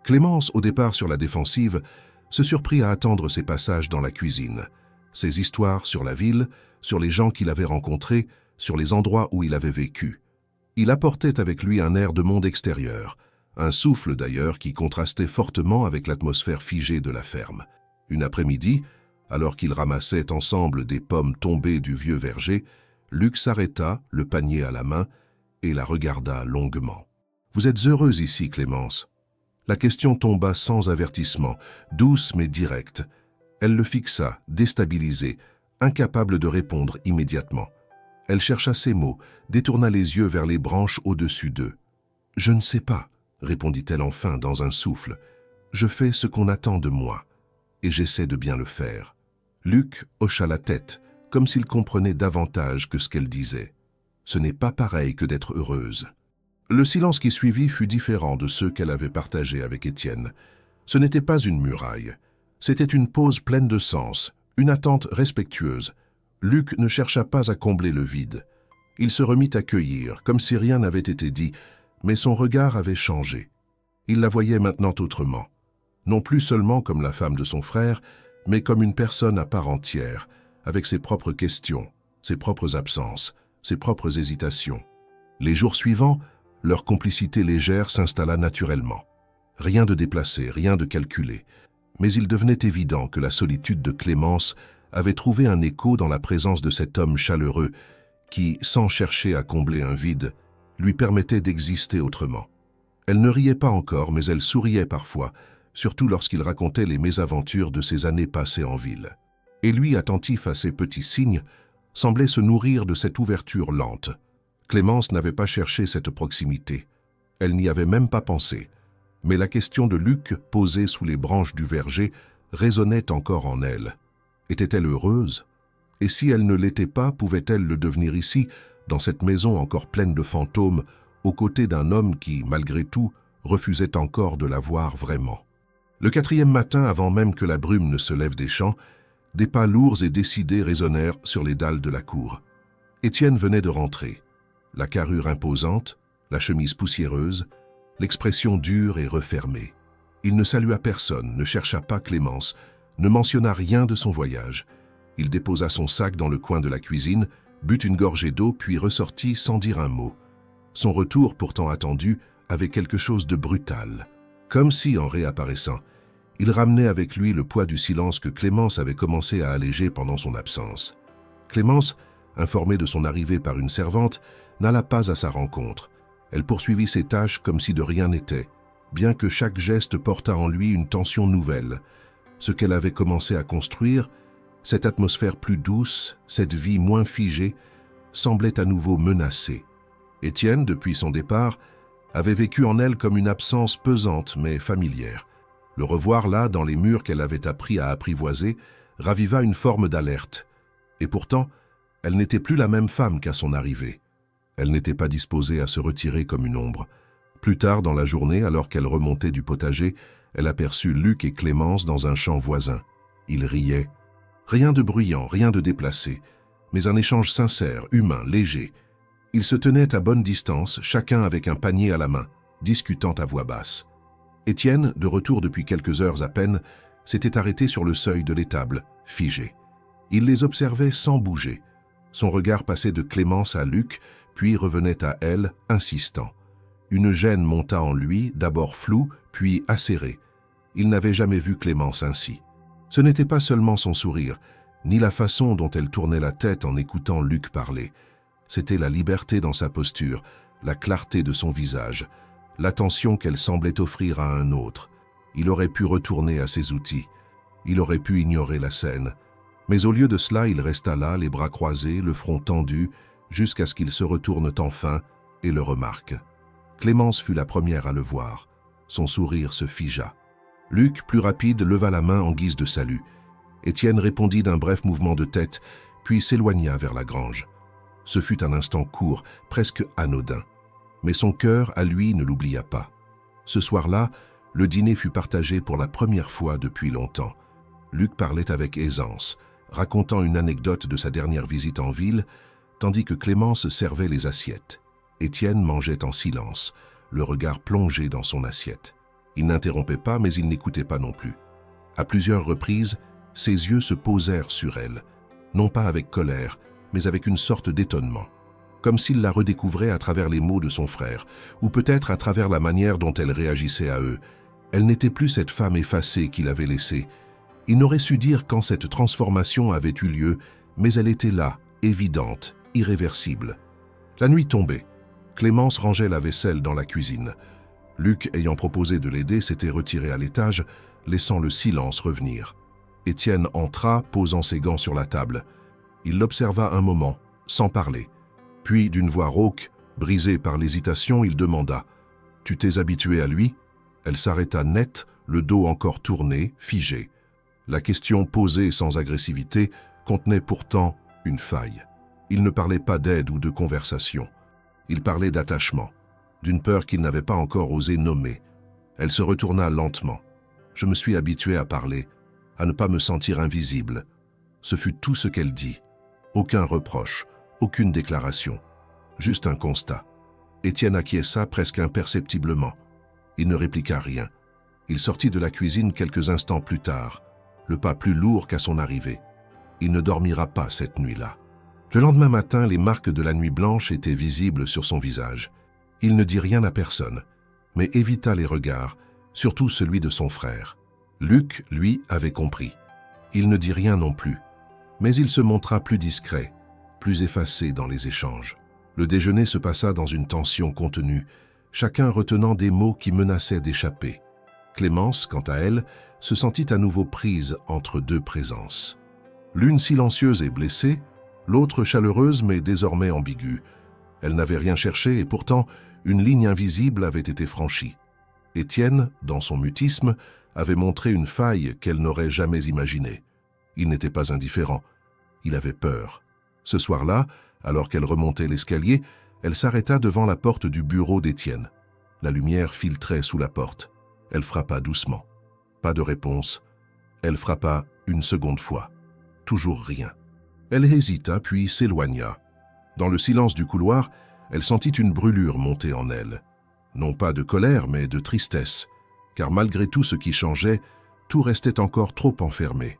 Clémence, au départ sur la défensive, se surprit à attendre ses passages dans la cuisine. Ses histoires sur la ville, sur les gens qu'il avait rencontrés, sur les endroits où il avait vécu. Il apportait avec lui un air de monde extérieur, un souffle d'ailleurs qui contrastait fortement avec l'atmosphère figée de la ferme. Une après-midi, alors qu'ils ramassaient ensemble des pommes tombées du vieux verger, Luc s'arrêta, le panier à la main, et la regarda longuement. « Vous êtes heureuse ici, Clémence ?» La question tomba sans avertissement, douce mais directe. Elle le fixa, déstabilisée, incapable de répondre immédiatement. Elle chercha ses mots, détourna les yeux vers les branches au-dessus d'eux. « Je ne sais pas, » répondit-elle enfin dans un souffle. « Je fais ce qu'on attend de moi, et j'essaie de bien le faire. » Luc hocha la tête, comme s'il comprenait davantage que ce qu'elle disait. Ce n'est pas pareil que d'être heureuse. Le silence qui suivit fut différent de ceux qu'elle avait partagés avec Étienne. Ce n'était pas une muraille. C'était une pause pleine de sens, une attente respectueuse. Luc ne chercha pas à combler le vide. Il se remit à cueillir, comme si rien n'avait été dit, mais son regard avait changé. Il la voyait maintenant autrement. Non plus seulement comme la femme de son frère, mais comme une personne à part entière, avec ses propres questions, ses propres absences, ses propres hésitations. Les jours suivants, leur complicité légère s'installa naturellement. Rien de déplacé, rien de calculé. Mais il devenait évident que la solitude de Clémence avait trouvé un écho dans la présence de cet homme chaleureux qui, sans chercher à combler un vide, lui permettait d'exister autrement. Elle ne riait pas encore, mais elle souriait parfois, surtout lorsqu'il racontait les mésaventures de ses années passées en ville. Et lui, attentif à ces petits signes, semblait se nourrir de cette ouverture lente. Clémence n'avait pas cherché cette proximité. Elle n'y avait même pas pensé. Mais la question de Luc, posée sous les branches du verger, résonnait encore en elle. Était-elle heureuse? Et si elle ne l'était pas, pouvait-elle le devenir ici, dans cette maison encore pleine de fantômes, aux côtés d'un homme qui, malgré tout, refusait encore de la voir vraiment? Le 4e matin, avant même que la brume ne se lève des champs, des pas lourds et décidés résonnèrent sur les dalles de la cour. Étienne venait de rentrer. La carrure imposante, la chemise poussiéreuse, l'expression dure et refermée. Il ne salua personne, ne chercha pas Clémence, ne mentionna rien de son voyage. Il déposa son sac dans le coin de la cuisine, but une gorgée d'eau puis ressortit sans dire un mot. Son retour, pourtant attendu, avait quelque chose de brutal. Comme si, en réapparaissant, il ramenait avec lui le poids du silence que Clémence avait commencé à alléger pendant son absence. Clémence, informée de son arrivée par une servante, n'alla pas à sa rencontre. Elle poursuivit ses tâches comme si de rien n'était, bien que chaque geste portât en lui une tension nouvelle. Ce qu'elle avait commencé à construire, cette atmosphère plus douce, cette vie moins figée, semblait à nouveau menacée. Étienne, depuis son départ, avait vécu en elle comme une absence pesante mais familière. Le revoir là, dans les murs qu'elle avait appris à apprivoiser, raviva une forme d'alerte. Et pourtant, elle n'était plus la même femme qu'à son arrivée. Elle n'était pas disposée à se retirer comme une ombre. Plus tard dans la journée, alors qu'elle remontait du potager, elle aperçut Luc et Clémence dans un champ voisin. Ils riaient. Rien de bruyant, rien de déplacé, mais un échange sincère, humain, léger. Ils se tenaient à bonne distance, chacun avec un panier à la main, discutant à voix basse. Étienne, de retour depuis quelques heures à peine, s'était arrêté sur le seuil de l'étable, figé. Il les observait sans bouger. Son regard passait de Clémence à Luc, puis revenait à elle, insistant. Une gêne monta en lui, d'abord floue, puis acérée. Il n'avait jamais vu Clémence ainsi. Ce n'était pas seulement son sourire, ni la façon dont elle tournait la tête en écoutant Luc parler. C'était la liberté dans sa posture, la clarté de son visage, l'attention qu'elle semblait offrir à un autre. Il aurait pu retourner à ses outils. Il aurait pu ignorer la scène. Mais au lieu de cela, il resta là, les bras croisés, le front tendu, jusqu'à ce qu'il se retourne enfin et le remarque. Clémence fut la première à le voir. Son sourire se figea. Luc, plus rapide, leva la main en guise de salut. Étienne répondit d'un bref mouvement de tête, puis s'éloigna vers la grange. Ce fut un instant court, presque anodin. Mais son cœur, à lui, ne l'oublia pas. Ce soir-là, le dîner fut partagé pour la première fois depuis longtemps. Luc parlait avec aisance, racontant une anecdote de sa dernière visite en ville, tandis que Clémence servait les assiettes. Étienne mangeait en silence, le regard plongé dans son assiette. Il n'interrompait pas, mais il n'écoutait pas non plus. À plusieurs reprises, ses yeux se posèrent sur elle, non pas avec colère, mais avec une sorte d'étonnement, comme s'il la redécouvrait à travers les mots de son frère, ou peut-être à travers la manière dont elle réagissait à eux. Elle n'était plus cette femme effacée qu'il avait laissée. Il n'aurait su dire quand cette transformation avait eu lieu, mais elle était là, évidente, irréversible. La nuit tombait. Clémence rangeait la vaisselle dans la cuisine. Luc, ayant proposé de l'aider, s'était retiré à l'étage, laissant le silence revenir. Étienne entra, posant ses gants sur la table. Il l'observa un moment, sans parler. Puis, d'une voix rauque, brisée par l'hésitation, il demanda « Tu t'es habitué à lui ?» Elle s'arrêta net, le dos encore tourné, figé. La question posée sans agressivité contenait pourtant une faille. Il ne parlait pas d'aide ou de conversation. Il parlait d'attachement, d'une peur qu'il n'avait pas encore osé nommer. Elle se retourna lentement. Je me suis habitué à parler, à ne pas me sentir invisible. Ce fut tout ce qu'elle dit. Aucun reproche, aucune déclaration, juste un constat. Étienne acquiesça presque imperceptiblement. Il ne répliqua rien. Il sortit de la cuisine quelques instants plus tard, le pas plus lourd qu'à son arrivée. Il ne dormira pas cette nuit-là. Le lendemain matin, les marques de la nuit blanche étaient visibles sur son visage. Il ne dit rien à personne, mais évita les regards, surtout celui de son frère. Luc, lui, avait compris. Il ne dit rien non plus, mais il se montra plus discret, plus effacé dans les échanges. Le déjeuner se passa dans une tension contenue, chacun retenant des mots qui menaçaient d'échapper. Clémence, quant à elle, se sentit à nouveau prise entre deux présences. L'une silencieuse et blessée, l'autre chaleureuse mais désormais ambiguë. Elle n'avait rien cherché et pourtant une ligne invisible avait été franchie. Étienne, dans son mutisme, avait montré une faille qu'elle n'aurait jamais imaginée. Il n'était pas indifférent. Il avait peur. Ce soir-là, alors qu'elle remontait l'escalier, elle s'arrêta devant la porte du bureau d'Étienne. La lumière filtrait sous la porte. Elle frappa doucement. Pas de réponse. Elle frappa une seconde fois. Toujours rien. Elle hésita puis s'éloigna. Dans le silence du couloir, elle sentit une brûlure monter en elle. Non pas de colère, mais de tristesse, car malgré tout ce qui changeait, tout restait encore trop enfermé.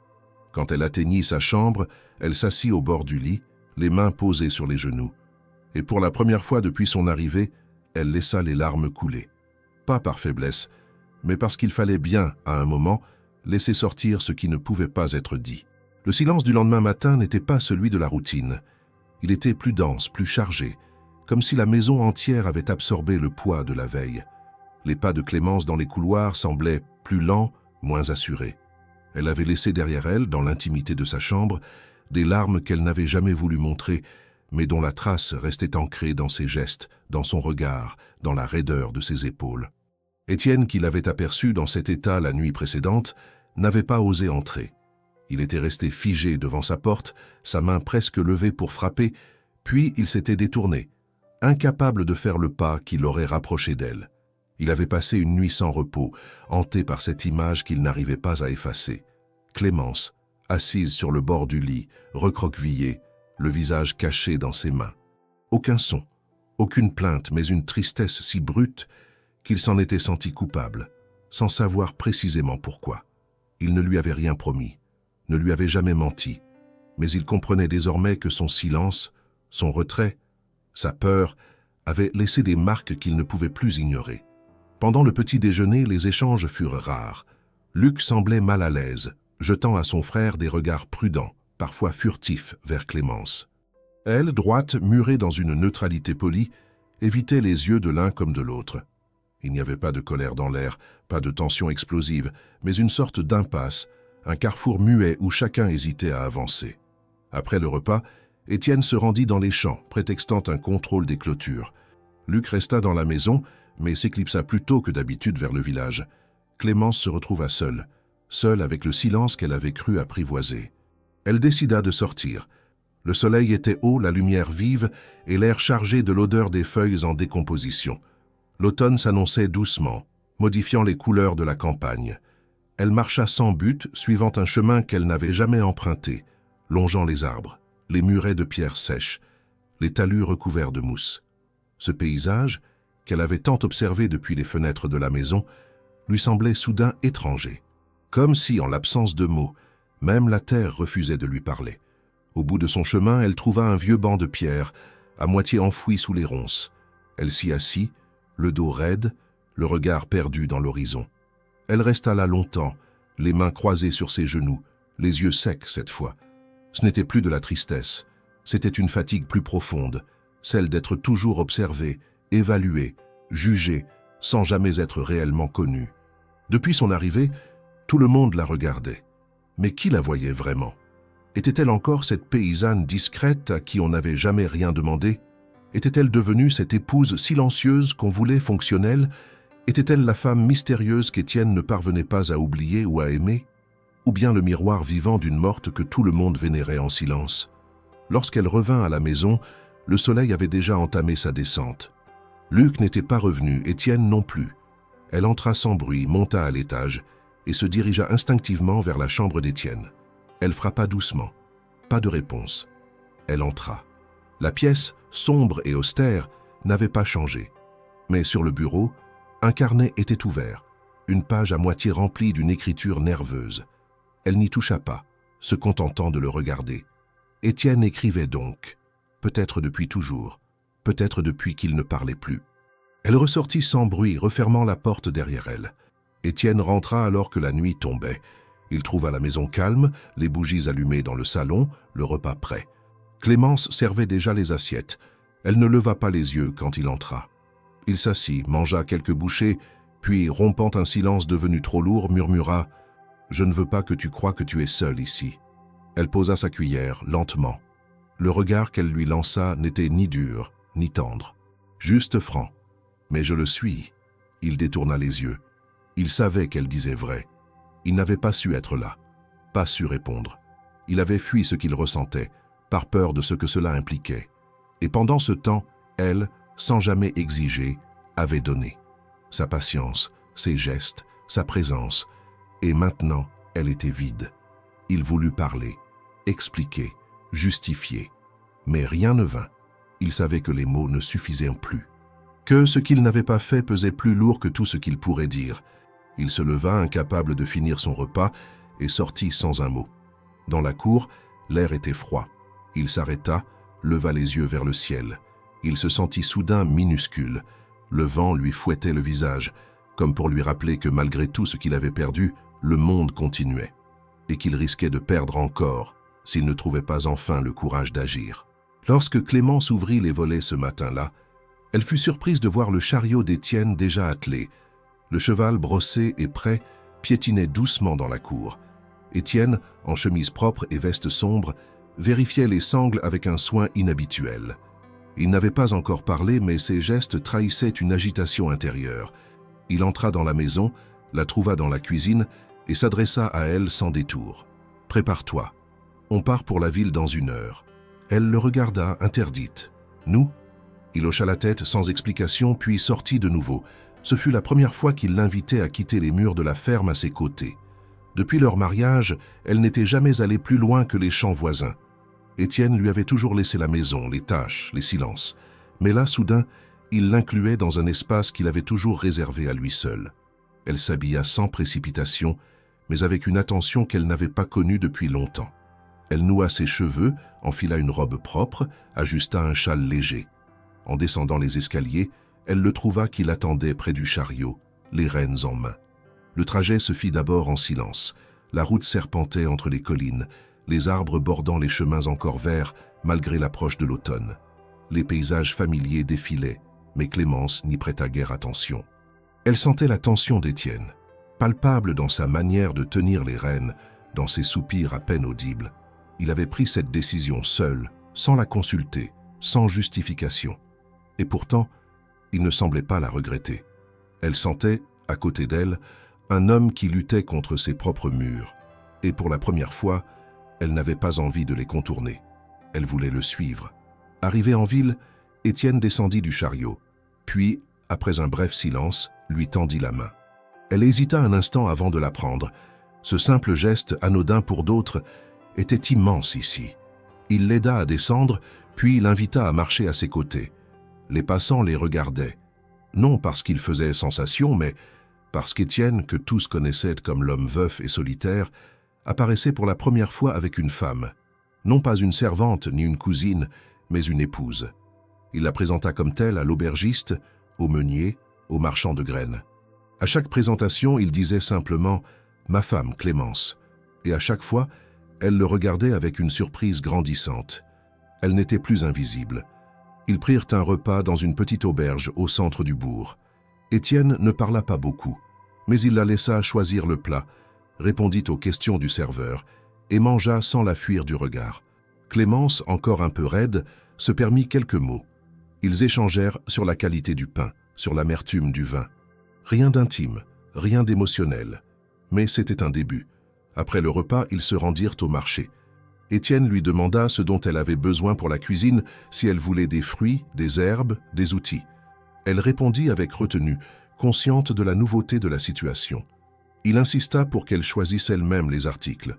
Quand elle atteignit sa chambre, elle s'assit au bord du lit, les mains posées sur les genoux. Et pour la première fois depuis son arrivée, elle laissa les larmes couler. Pas par faiblesse, mais parce qu'il fallait bien, à un moment, laisser sortir ce qui ne pouvait pas être dit. Le silence du lendemain matin n'était pas celui de la routine. Il était plus dense, plus chargé, comme si la maison entière avait absorbé le poids de la veille. Les pas de Clémence dans les couloirs semblaient plus lents, moins assurés. Elle avait laissé derrière elle, dans l'intimité de sa chambre, des larmes qu'elle n'avait jamais voulu montrer, mais dont la trace restait ancrée dans ses gestes, dans son regard, dans la raideur de ses épaules. Étienne, qui l'avait aperçue dans cet état la nuit précédente, n'avait pas osé entrer. Il était resté figé devant sa porte, sa main presque levée pour frapper, puis il s'était détourné, incapable de faire le pas qui l'aurait rapproché d'elle. Il avait passé une nuit sans repos, hanté par cette image qu'il n'arrivait pas à effacer. Clémence, assise sur le bord du lit, recroquevillée, le visage caché dans ses mains. Aucun son, aucune plainte, mais une tristesse si brute qu'il s'en était senti coupable, sans savoir précisément pourquoi. Il ne lui avait rien promis, ne lui avait jamais menti, mais il comprenait désormais que son silence, son retrait, sa peur, avaient laissé des marques qu'il ne pouvait plus ignorer. Pendant le petit déjeuner, les échanges furent rares. Luc semblait mal à l'aise, jetant à son frère des regards prudents, parfois furtifs, vers Clémence. Elle, droite, murée dans une neutralité polie, évitait les yeux de l'un comme de l'autre. Il n'y avait pas de colère dans l'air, pas de tension explosive, mais une sorte d'impasse, un carrefour muet où chacun hésitait à avancer. Après le repas, Étienne se rendit dans les champs, prétextant un contrôle des clôtures. Luc resta dans la maison, mais s'éclipsa plus tôt que d'habitude vers le village. Clémence se retrouva seule avec le silence qu'elle avait cru apprivoiser. Elle décida de sortir. Le soleil était haut, la lumière vive et l'air chargé de l'odeur des feuilles en décomposition. L'automne s'annonçait doucement, modifiant les couleurs de la campagne. Elle marcha sans but, suivant un chemin qu'elle n'avait jamais emprunté, longeant les arbres, les murets de pierres sèches, les talus recouverts de mousse. Ce paysage, qu'elle avait tant observé depuis les fenêtres de la maison, lui semblait soudain étranger, comme si, en l'absence de mots, même la terre refusait de lui parler. Au bout de son chemin, elle trouva un vieux banc de pierre, à moitié enfoui sous les ronces. Elle s'y assit, le dos raide, le regard perdu dans l'horizon. Elle resta là longtemps, les mains croisées sur ses genoux, les yeux secs cette fois. Ce n'était plus de la tristesse, c'était une fatigue plus profonde, celle d'être toujours observée, évaluée, jugée, sans jamais être réellement connue. Depuis son arrivée, tout le monde la regardait. Mais qui la voyait vraiment? Était-elle encore cette paysanne discrète à qui on n'avait jamais rien demandé? Était-elle devenue cette épouse silencieuse qu'on voulait fonctionnelle? Était-elle la femme mystérieuse qu'Étienne ne parvenait pas à oublier ou à aimer? Ou bien le miroir vivant d'une morte que tout le monde vénérait en silence? Lorsqu'elle revint à la maison, le soleil avait déjà entamé sa descente. Luc n'était pas revenu, Étienne non plus. Elle entra sans bruit, monta à l'étage et se dirigea instinctivement vers la chambre d'Étienne. Elle frappa doucement. Pas de réponse. Elle entra. La pièce, sombre et austère, n'avait pas changé. Mais sur le bureau, un carnet était ouvert, une page à moitié remplie d'une écriture nerveuse. Elle n'y toucha pas, se contentant de le regarder. Étienne écrivait donc, peut-être depuis toujours, peut-être depuis qu'il ne parlait plus. Elle ressortit sans bruit, refermant la porte derrière elle. Étienne rentra alors que la nuit tombait. Il trouva la maison calme, les bougies allumées dans le salon, le repas prêt. Clémence servait déjà les assiettes. Elle ne leva pas les yeux quand il entra. Il s'assit, mangea quelques bouchées, puis, rompant un silence devenu trop lourd, murmura « Je ne veux pas que tu croies que tu es seule ici. » Elle posa sa cuillère, lentement. Le regard qu'elle lui lança n'était ni dur, ni tendre. Juste franc. « Mais je le suis. » Il détourna les yeux. Il savait qu'elle disait vrai. Il n'avait pas su être là, pas su répondre. Il avait fui ce qu'il ressentait, par peur de ce que cela impliquait. Et pendant ce temps, elle, sans jamais exiger, avait donné. Sa patience, ses gestes, sa présence. Et maintenant, elle était vide. Il voulut parler, expliquer, justifier. Mais rien ne vint. Il savait que les mots ne suffisaient plus. Que ce qu'il n'avait pas fait pesait plus lourd que tout ce qu'il pourrait dire. Il se leva, incapable de finir son repas, et sortit sans un mot. Dans la cour, l'air était froid. Il s'arrêta, leva les yeux vers le ciel. Il se sentit soudain minuscule. Le vent lui fouettait le visage, comme pour lui rappeler que malgré tout ce qu'il avait perdu, le monde continuait, et qu'il risquait de perdre encore s'il ne trouvait pas enfin le courage d'agir. Lorsque Clémence ouvrit les volets ce matin-là, elle fut surprise de voir le chariot d'Étienne déjà attelé. Le cheval brossé et prêt piétinait doucement dans la cour. Étienne, en chemise propre et veste sombre, vérifiait les sangles avec un soin inhabituel. Il n'avait pas encore parlé, mais ses gestes trahissaient une agitation intérieure. Il entra dans la maison, la trouva dans la cuisine et s'adressa à elle sans détour. « Prépare-toi. On part pour la ville dans 1 heure. » Elle le regarda, interdite. « Nous ?» Il hocha la tête sans explication, puis sortit de nouveau. Ce fut la première fois qu'il l'invitait à quitter les murs de la ferme à ses côtés. Depuis leur mariage, elle n'était jamais allée plus loin que les champs voisins. Étienne lui avait toujours laissé la maison, les tâches, les silences. Mais là, soudain, il l'incluait dans un espace qu'il avait toujours réservé à lui seul. Elle s'habilla sans précipitation, mais avec une attention qu'elle n'avait pas connue depuis longtemps. Elle noua ses cheveux, enfila une robe propre, ajusta un châle léger. En descendant les escaliers, elle le trouva qui l'attendait près du chariot, les rênes en main. Le trajet se fit d'abord en silence. La route serpentait entre les collines, les arbres bordant les chemins encore verts malgré l'approche de l'automne. Les paysages familiers défilaient, mais Clémence n'y prêta guère attention. Elle sentait la tension d'Étienne, palpable dans sa manière de tenir les rênes, dans ses soupirs à peine audibles. Il avait pris cette décision seul, sans la consulter, sans justification. Et pourtant, il ne semblait pas la regretter. Elle sentait, à côté d'elle, un homme qui luttait contre ses propres murs. Et pour la première fois, elle n'avait pas envie de les contourner. Elle voulait le suivre. Arrivé en ville, Étienne descendit du chariot. Puis, après un bref silence, lui tendit la main. Elle hésita un instant avant de la prendre. Ce simple geste, anodin pour d'autres, était immense ici. Il l'aida à descendre, puis l'invita à marcher à ses côtés. Les passants les regardaient, non parce qu'il faisait sensation, mais parce qu'Étienne, que tous connaissaient comme l'homme veuf et solitaire, apparaissait pour la première fois avec une femme. Non pas une servante ni une cousine, mais une épouse. Il la présenta comme telle à l'aubergiste, au meunier, au marchand de graines. À chaque présentation, il disait simplement « Ma femme, Clémence », et à chaque fois, elle le regardait avec une surprise grandissante. Elle n'était plus invisible. Ils prirent un repas dans une petite auberge au centre du bourg. Étienne ne parla pas beaucoup, mais il la laissa choisir le plat, répondit aux questions du serveur et mangea sans la fuir du regard. Clémence, encore un peu raide, se permit quelques mots. Ils échangèrent sur la qualité du pain, sur l'amertume du vin. Rien d'intime, rien d'émotionnel. Mais c'était un début. Après le repas, ils se rendirent au marché. Étienne lui demanda ce dont elle avait besoin pour la cuisine, si elle voulait des fruits, des herbes, des outils. Elle répondit avec retenue, consciente de la nouveauté de la situation. Il insista pour qu'elle choisisse elle-même les articles.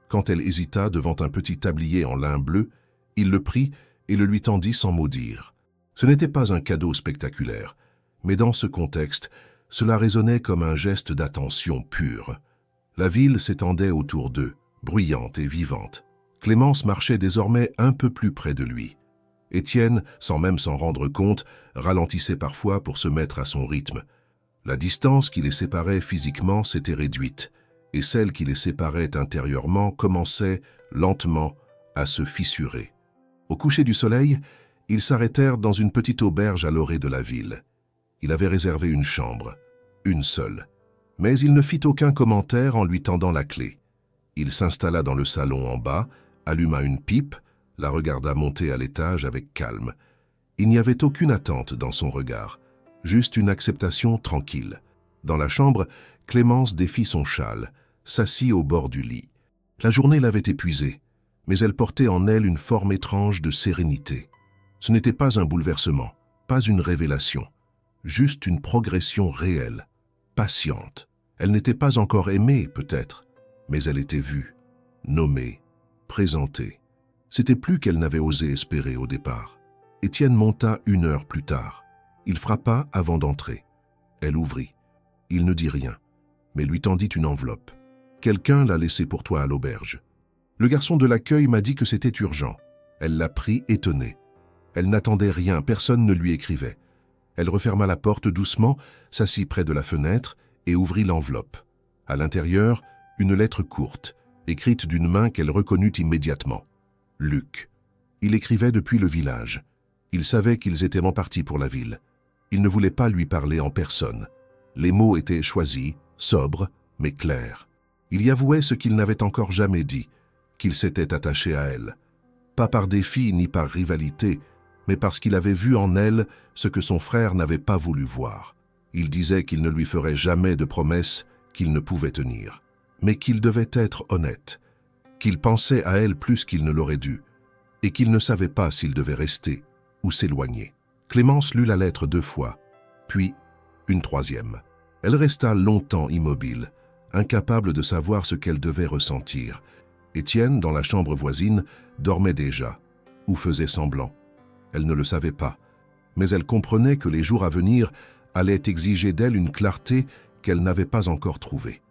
Quand elle hésita devant un petit tablier en lin bleu, il le prit et le lui tendit sans mot dire. Ce n'était pas un cadeau spectaculaire, mais dans ce contexte, cela résonnait comme un geste d'attention pure. La ville s'étendait autour d'eux, bruyante et vivante. Clémence marchait désormais un peu plus près de lui. Étienne, sans même s'en rendre compte, ralentissait parfois pour se mettre à son rythme. La distance qui les séparait physiquement s'était réduite, et celle qui les séparait intérieurement commençait, lentement, à se fissurer. Au coucher du soleil, ils s'arrêtèrent dans une petite auberge à l'orée de la ville. Il avait réservé une chambre, une seule. Mais il ne fit aucun commentaire en lui tendant la clé. Il s'installa dans le salon en bas, alluma une pipe, la regarda monter à l'étage avec calme. Il n'y avait aucune attente dans son regard, juste une acceptation tranquille. Dans la chambre, Clémence défit son châle, s'assit au bord du lit. La journée l'avait épuisée, mais elle portait en elle une forme étrange de sérénité. Ce n'était pas un bouleversement, pas une révélation, juste une progression réelle, patiente. Elle n'était pas encore aimée, peut-être, mais elle était vue, nommée, présentée. C'était plus qu'elle n'avait osé espérer au départ. Étienne monta 1 heure plus tard. Il frappa avant d'entrer. Elle ouvrit. Il ne dit rien, mais lui tendit une enveloppe. « Quelqu'un l'a laissée pour toi à l'auberge. Le garçon de l'accueil m'a dit que c'était urgent. » Elle l'a pris étonnée. Elle n'attendait rien, personne ne lui écrivait. Elle referma la porte doucement, s'assit près de la fenêtre et ouvrit l'enveloppe. À l'intérieur, une lettre courte, écrite d'une main qu'elle reconnut immédiatement. Luc. Il écrivait depuis le village. Il savait qu'ils étaient partis pour la ville. Il ne voulait pas lui parler en personne. Les mots étaient choisis, sobres, mais clairs. Il y avouait ce qu'il n'avait encore jamais dit, qu'il s'était attaché à elle. Pas par défi ni par rivalité, mais parce qu'il avait vu en elle ce que son frère n'avait pas voulu voir. Il disait qu'il ne lui ferait jamais de promesses qu'il ne pouvait tenir, mais qu'il devait être honnête, qu'il pensait à elle plus qu'il ne l'aurait dû, et qu'il ne savait pas s'il devait rester ou s'éloigner. Clémence lut la lettre 2 fois, puis une 3e. Elle resta longtemps immobile, incapable de savoir ce qu'elle devait ressentir. Étienne, dans la chambre voisine, dormait déjà, ou faisait semblant. Elle ne le savait pas, mais elle comprenait que les jours à venir allaient exiger d'elle une clarté qu'elle n'avait pas encore trouvée.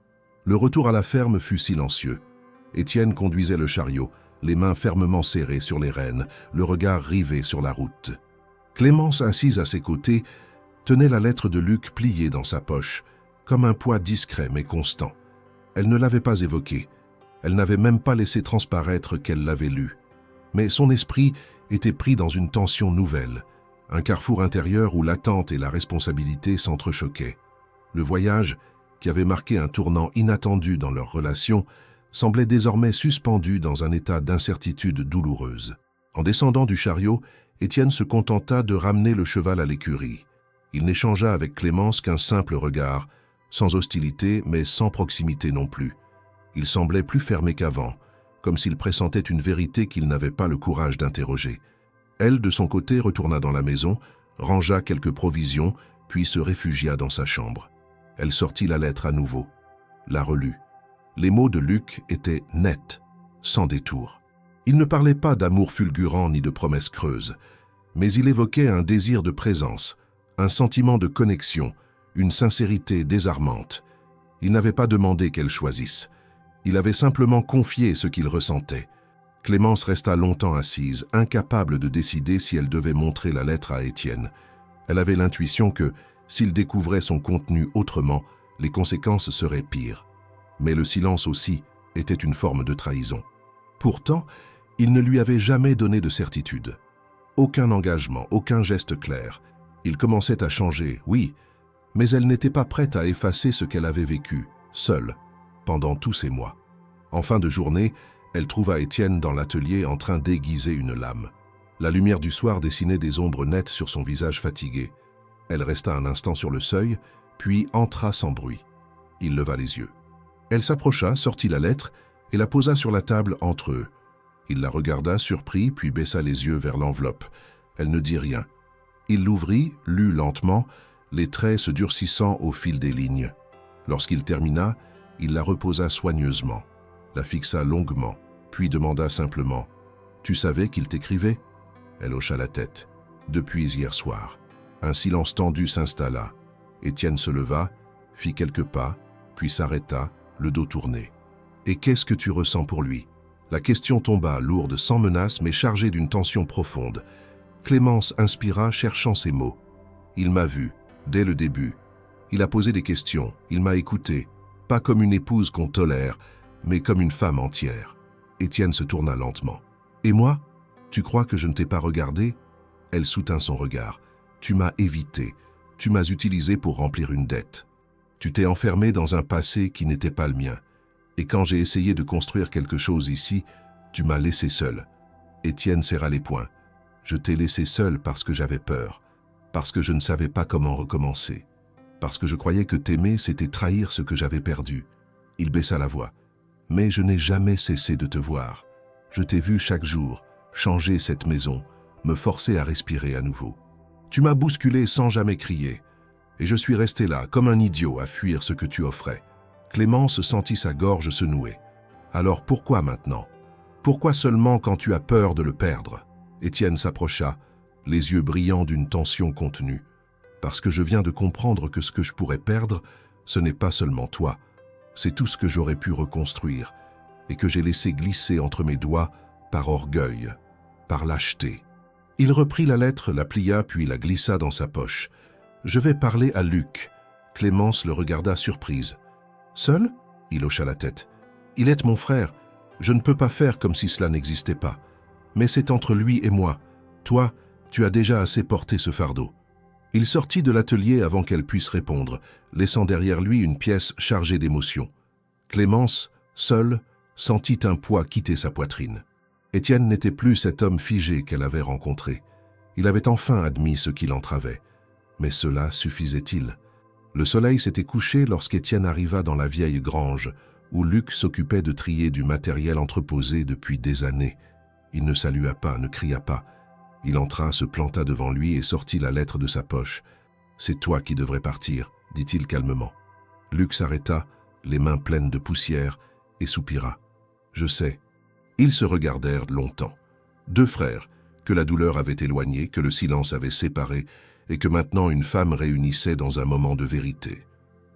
Le retour à la ferme fut silencieux. Étienne conduisait le chariot, les mains fermement serrées sur les rênes, le regard rivé sur la route. Clémence, assise à ses côtés, tenait la lettre de Luc pliée dans sa poche, comme un poids discret mais constant. Elle ne l'avait pas évoquée. Elle n'avait même pas laissé transparaître qu'elle l'avait lu. Mais son esprit était pris dans une tension nouvelle, un carrefour intérieur où l'attente et la responsabilité s'entrechoquaient. Le voyage, qui avait marqué un tournant inattendu dans leur relation, semblait désormais suspendu dans un état d'incertitude douloureuse. En descendant du chariot, Étienne se contenta de ramener le cheval à l'écurie. Il n'échangea avec Clémence qu'un simple regard, sans hostilité mais sans proximité non plus. Il semblait plus fermé qu'avant, comme s'il pressentait une vérité qu'il n'avait pas le courage d'interroger. Elle, de son côté, retourna dans la maison, rangea quelques provisions, puis se réfugia dans sa chambre. Elle sortit la lettre à nouveau, la relut. Les mots de Luc étaient nets, sans détour. Il ne parlait pas d'amour fulgurant ni de promesses creuses, mais il évoquait un désir de présence, un sentiment de connexion, une sincérité désarmante. Il n'avait pas demandé qu'elle choisisse. Il avait simplement confié ce qu'il ressentait. Clémence resta longtemps assise, incapable de décider si elle devait montrer la lettre à Étienne. Elle avait l'intuition que, s'il découvrait son contenu autrement, les conséquences seraient pires. Mais le silence aussi était une forme de trahison. Pourtant, il ne lui avait jamais donné de certitude. Aucun engagement, aucun geste clair. Il commençait à changer, oui, mais elle n'était pas prête à effacer ce qu'elle avait vécu, seule, pendant tous ces mois. En fin de journée, elle trouva Étienne dans l'atelier en train d'aiguiser une lame. La lumière du soir dessinait des ombres nettes sur son visage fatigué. Elle resta un instant sur le seuil, puis entra sans bruit. Il leva les yeux. Elle s'approcha, sortit la lettre et la posa sur la table entre eux. Il la regarda surpris, puis baissa les yeux vers l'enveloppe. Elle ne dit rien. Il l'ouvrit, lut lentement, les traits se durcissant au fil des lignes. Lorsqu'il termina, il la reposa soigneusement, la fixa longuement, puis demanda simplement « Tu savais qu'il t'écrivait » Elle hocha la tête. « Depuis hier soir. » Un silence tendu s'installa. Étienne se leva, fit quelques pas, puis s'arrêta, le dos tourné. « Et qu'est-ce que tu ressens pour lui ?» La question tomba, lourde, sans menace, mais chargée d'une tension profonde. Clémence inspira, cherchant ses mots. « Il m'a vu, dès le début. Il a posé des questions, il m'a écouté, pas comme une épouse qu'on tolère, mais comme une femme entière. » Étienne se tourna lentement. « Et moi? Tu crois que je ne t'ai pas regardé ?» Elle soutint son regard. « Tu m'as évité, tu m'as utilisé pour remplir une dette. Tu t'es enfermé dans un passé qui n'était pas le mien. Et quand j'ai essayé de construire quelque chose ici, tu m'as laissé seul. » Étienne serra les poings. « Je t'ai laissé seul parce que j'avais peur, parce que je ne savais pas comment recommencer, parce que je croyais que t'aimer, c'était trahir ce que j'avais perdu. » Il baissa la voix. « Mais je n'ai jamais cessé de te voir. Je t'ai vu chaque jour, changer cette maison, me forcer à respirer à nouveau. Tu m'as bousculé sans jamais crier, et je suis resté là, comme un idiot, à fuir ce que tu offrais. » Clémence sentit sa gorge se nouer. « Alors pourquoi maintenant? Pourquoi seulement quand tu as peur de le perdre ?» Étienne s'approcha, les yeux brillants d'une tension contenue. « Parce que je viens de comprendre que ce que je pourrais perdre, ce n'est pas seulement toi. C'est tout ce que j'aurais pu reconstruire et que j'ai laissé glisser entre mes doigts par orgueil, par lâcheté. » Il reprit la lettre, la plia puis la glissa dans sa poche. « Je vais parler à Luc. » Clémence le regarda surprise. « Seul ?» Il hocha la tête. « Il est mon frère. Je ne peux pas faire comme si cela n'existait pas. Mais c'est entre lui et moi. Toi, tu as déjà assez porté ce fardeau. » Il sortit de l'atelier avant qu'elle puisse répondre, laissant derrière lui une pièce chargée d'émotions. Clémence, seule, sentit un poids quitter sa poitrine. Étienne n'était plus cet homme figé qu'elle avait rencontré. Il avait enfin admis ce qui l'entravait. Mais cela suffisait-il? Le soleil s'était couché lorsqu'Étienne arriva dans la vieille grange, où Luc s'occupait de trier du matériel entreposé depuis des années. Il ne salua pas, ne cria pas. Il entra, se planta devant lui et sortit la lettre de sa poche. « C'est toi qui devrais partir, » dit-il calmement. Luc s'arrêta, les mains pleines de poussière, et soupira. « Je sais. » Ils se regardèrent longtemps. Deux frères, que la douleur avait éloignés, que le silence avait séparés, et que maintenant une femme réunissait dans un moment de vérité.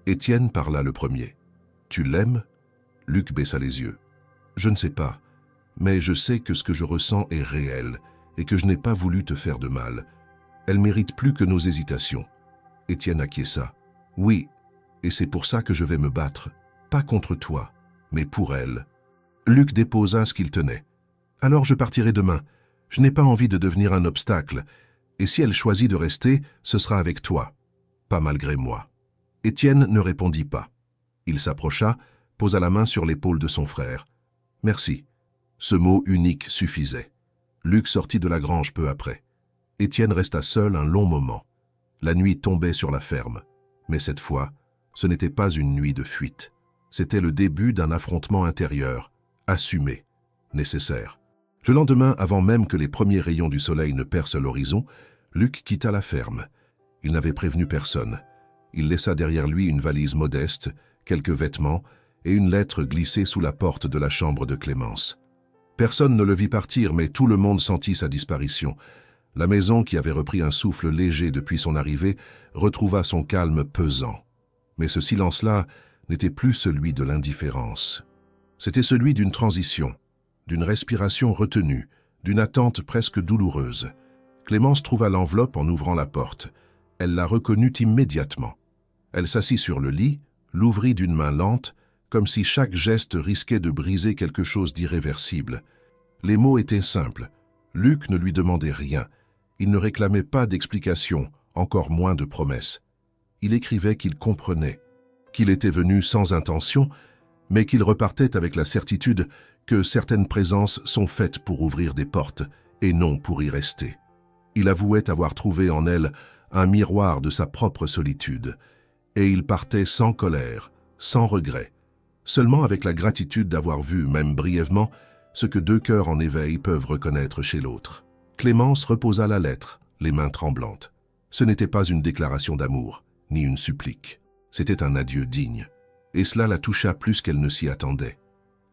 Étienne parla le premier. « Tu l'aimes » Luc baissa les yeux. « Je ne sais pas, mais je sais que ce que je ressens est réel, et que je n'ai pas voulu te faire de mal. Elle mérite plus que nos hésitations. » Étienne acquiesça. « Oui, et c'est pour ça que je vais me battre, pas contre toi, mais pour elle. » Luc déposa ce qu'il tenait. « Alors je partirai demain. Je n'ai pas envie de devenir un obstacle, et si elle choisit de rester, ce sera avec toi, pas malgré moi. » Étienne ne répondit pas. Il s'approcha, posa la main sur l'épaule de son frère. « Merci. » Ce mot unique suffisait. Luc sortit de la grange peu après. Étienne resta seul un long moment. La nuit tombait sur la ferme. Mais cette fois, ce n'était pas une nuit de fuite. C'était le début d'un affrontement intérieur, assumé, nécessaire. Le lendemain, avant même que les premiers rayons du soleil ne percent l'horizon, Luc quitta la ferme. Il n'avait prévenu personne. Il laissa derrière lui une valise modeste, quelques vêtements et une lettre glissée sous la porte de la chambre de Clémence. Personne ne le vit partir, mais tout le monde sentit sa disparition. La maison, qui avait repris un souffle léger depuis son arrivée, retrouva son calme pesant. Mais ce silence-là n'était plus celui de l'indifférence. C'était celui d'une transition, d'une respiration retenue, d'une attente presque douloureuse. Clémence trouva l'enveloppe en ouvrant la porte. Elle la reconnut immédiatement. Elle s'assit sur le lit, l'ouvrit d'une main lente, comme si chaque geste risquait de briser quelque chose d'irréversible. Les mots étaient simples. Luc ne lui demandait rien. Il ne réclamait pas d'explication, encore moins de promesses. Il écrivait qu'il comprenait, qu'il était venu sans intention, mais qu'il repartait avec la certitude que certaines présences sont faites pour ouvrir des portes et non pour y rester. Il avouait avoir trouvé en elle un miroir de sa propre solitude, et il partait sans colère, sans regret, seulement avec la gratitude d'avoir vu, même brièvement, ce que deux cœurs en éveil peuvent reconnaître chez l'autre. Clémence reposa la lettre, les mains tremblantes. Ce n'était pas une déclaration d'amour, ni une supplique. C'était un adieu digne, et cela la toucha plus qu'elle ne s'y attendait.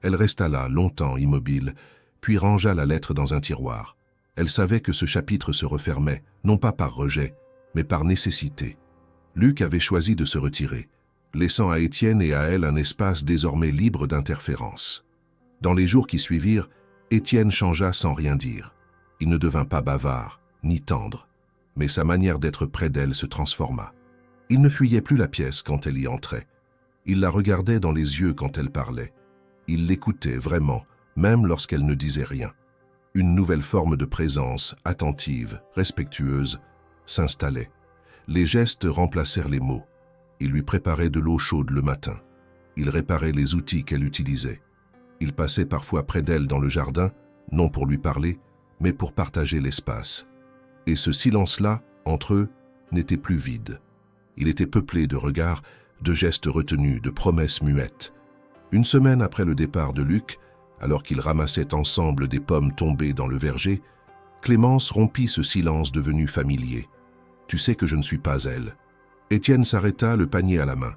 Elle resta là, longtemps immobile, puis rangea la lettre dans un tiroir. Elle savait que ce chapitre se refermait, non pas par rejet, mais par nécessité. Luc avait choisi de se retirer, laissant à Étienne et à elle un espace désormais libre d'interférences. Dans les jours qui suivirent, Étienne changea sans rien dire. Il ne devint pas bavard, ni tendre, mais sa manière d'être près d'elle se transforma. Il ne fuyait plus la pièce quand elle y entrait. Il la regardait dans les yeux quand elle parlait. Il l'écoutait vraiment, même lorsqu'elle ne disait rien. Une nouvelle forme de présence, attentive, respectueuse, s'installait. Les gestes remplacèrent les mots. Il lui préparait de l'eau chaude le matin. Il réparait les outils qu'elle utilisait. Il passait parfois près d'elle dans le jardin, non pour lui parler, mais pour partager l'espace. Et ce silence-là, entre eux, n'était plus vide. Il était peuplé de regards, de gestes retenus, de promesses muettes. Une semaine après le départ de Luc, alors qu'ils ramassaient ensemble des pommes tombées dans le verger, Clémence rompit ce silence devenu familier. « Tu sais que je ne suis pas elle. » Étienne s'arrêta, le panier à la main.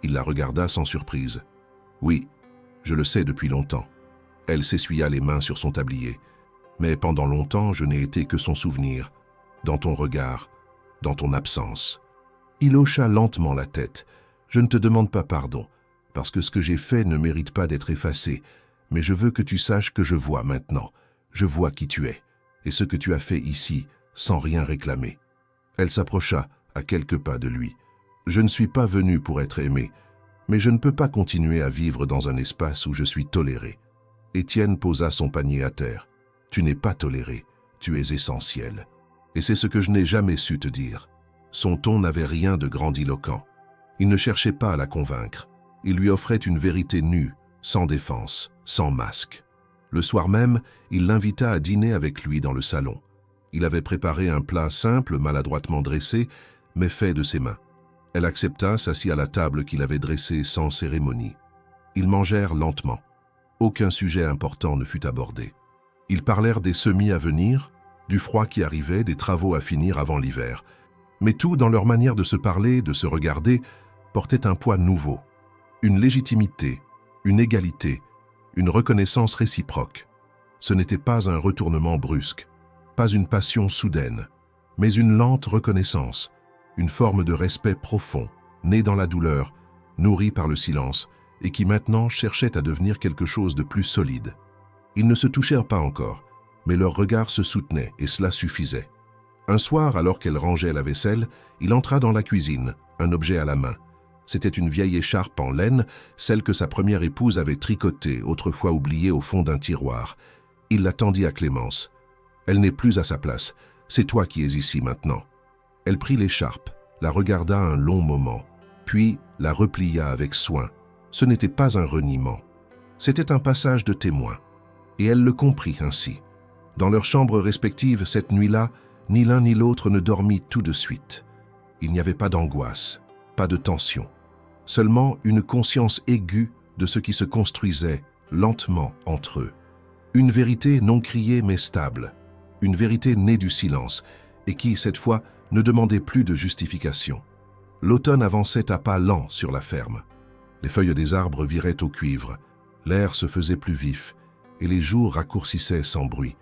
Il la regarda sans surprise. « Oui, je le sais depuis longtemps. » Elle s'essuya les mains sur son tablier. « Mais pendant longtemps, je n'ai été que son souvenir, dans ton regard, dans ton absence. » Il hocha lentement la tête. « Je ne te demande pas pardon, parce que ce que j'ai fait ne mérite pas d'être effacé, mais je veux que tu saches que je vois maintenant. Je vois qui tu es, et ce que tu as fait ici, sans rien réclamer. » Elle s'approcha, à quelques pas de lui. « Je ne suis pas venu pour être aimé, mais je ne peux pas continuer à vivre dans un espace où je suis toléré. » Étienne posa son panier à terre. « Tu n'es pas toléré, tu es essentiel. Et c'est ce que je n'ai jamais su te dire. » Son ton n'avait rien de grandiloquent. Il ne cherchait pas à la convaincre. Il lui offrait une vérité nue, sans défense, sans masque. Le soir même, il l'invita à dîner avec lui dans le salon. Il avait préparé un plat simple, maladroitement dressé, mais fait de ses mains. Elle accepta, s'assit à la table qu'il avait dressée sans cérémonie. Ils mangèrent lentement. Aucun sujet important ne fut abordé. Ils parlèrent des semis à venir, du froid qui arrivait, des travaux à finir avant l'hiver. Mais tout, dans leur manière de se parler, de se regarder, portait un poids nouveau. Une légitimité, une égalité, une reconnaissance réciproque. Ce n'était pas un retournement brusque, pas une passion soudaine, mais une lente reconnaissance, une forme de respect profond, née dans la douleur, nourrie par le silence, et qui maintenant cherchait à devenir quelque chose de plus solide. Ils ne se touchèrent pas encore, mais leurs regards se soutenaient, et cela suffisait. Un soir, alors qu'elle rangeait la vaisselle, il entra dans la cuisine, un objet à la main. C'était une vieille écharpe en laine, celle que sa première épouse avait tricotée, autrefois oubliée au fond d'un tiroir. Il la tendit à Clémence. « Elle n'est plus à sa place. C'est toi qui es ici maintenant. » Elle prit l'écharpe, la regarda un long moment, puis la replia avec soin. Ce n'était pas un reniement. C'était un passage de témoin. Et elle le comprit ainsi. Dans leurs chambres respectives, cette nuit-là, ni l'un ni l'autre ne dormit tout de suite. Il n'y avait pas d'angoisse, pas de tension. Seulement une conscience aiguë de ce qui se construisait lentement entre eux. Une vérité non criée mais stable. Une vérité née du silence et qui, cette fois, ne demandait plus de justification. L'automne avançait à pas lents sur la ferme. Les feuilles des arbres viraient au cuivre. L'air se faisait plus vif et les jours raccourcissaient sans bruit.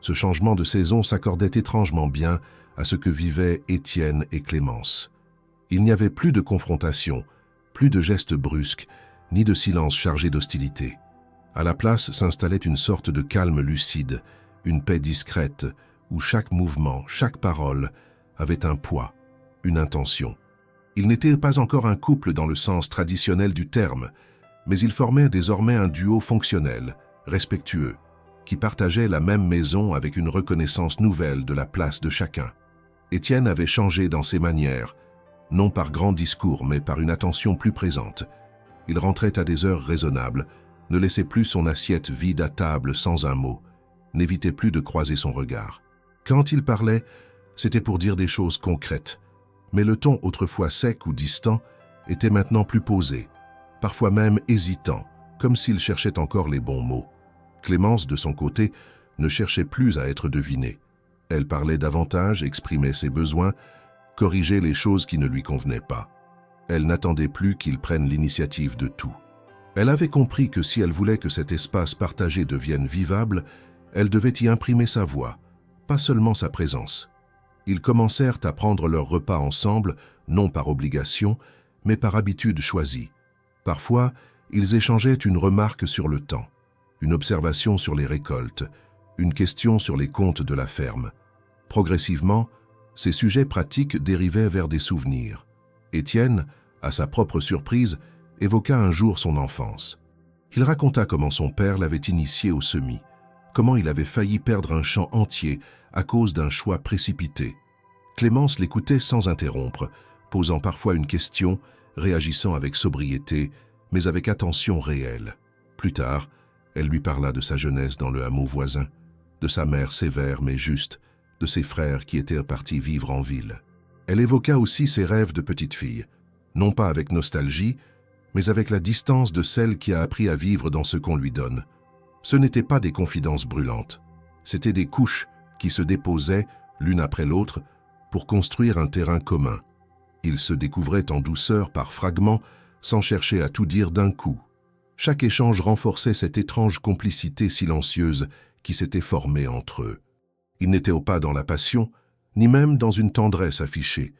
Ce changement de saison s'accordait étrangement bien à ce que vivaient Étienne et Clémence. Il n'y avait plus de confrontation, plus de gestes brusques, ni de silence chargé d'hostilité. À la place s'installait une sorte de calme lucide, une paix discrète, où chaque mouvement, chaque parole avait un poids, une intention. Ils n'étaient pas encore un couple dans le sens traditionnel du terme, mais ils formaient désormais un duo fonctionnel, respectueux, qui partageait la même maison avec une reconnaissance nouvelle de la place de chacun. Étienne avait changé dans ses manières, non par grands discours, mais par une attention plus présente. Il rentrait à des heures raisonnables, ne laissait plus son assiette vide à table sans un mot, n'évitait plus de croiser son regard. Quand il parlait, c'était pour dire des choses concrètes, mais le ton autrefois sec ou distant était maintenant plus posé, parfois même hésitant, comme s'il cherchait encore les bons mots. Clémence, de son côté, ne cherchait plus à être devinée. Elle parlait davantage, exprimait ses besoins, corrigeait les choses qui ne lui convenaient pas. Elle n'attendait plus qu'il prenne l'initiative de tout. Elle avait compris que si elle voulait que cet espace partagé devienne vivable, elle devait y imprimer sa voix, pas seulement sa présence. Ils commencèrent à prendre leur repas ensemble, non par obligation, mais par habitude choisie. Parfois, ils échangeaient une remarque sur le temps, une observation sur les récoltes, une question sur les comptes de la ferme. Progressivement, ces sujets pratiques dérivaient vers des souvenirs. Étienne, à sa propre surprise, évoqua un jour son enfance. Il raconta comment son père l'avait initié au semis, comment il avait failli perdre un champ entier à cause d'un choix précipité. Clémence l'écoutait sans interrompre, posant parfois une question, réagissant avec sobriété, mais avec attention réelle. Plus tard, elle lui parla de sa jeunesse dans le hameau voisin, de sa mère sévère mais juste, de ses frères qui étaient partis vivre en ville. Elle évoqua aussi ses rêves de petite fille, non pas avec nostalgie, mais avec la distance de celle qui a appris à vivre dans ce qu'on lui donne. Ce n'étaient pas des confidences brûlantes, c'étaient des couches qui se déposaient, l'une après l'autre, pour construire un terrain commun. Ils se découvraient en douceur par fragments, sans chercher à tout dire d'un coup. Chaque échange renforçait cette étrange complicité silencieuse qui s'était formée entre eux. Ils n'étaient pas dans la passion, ni même dans une tendresse affichée,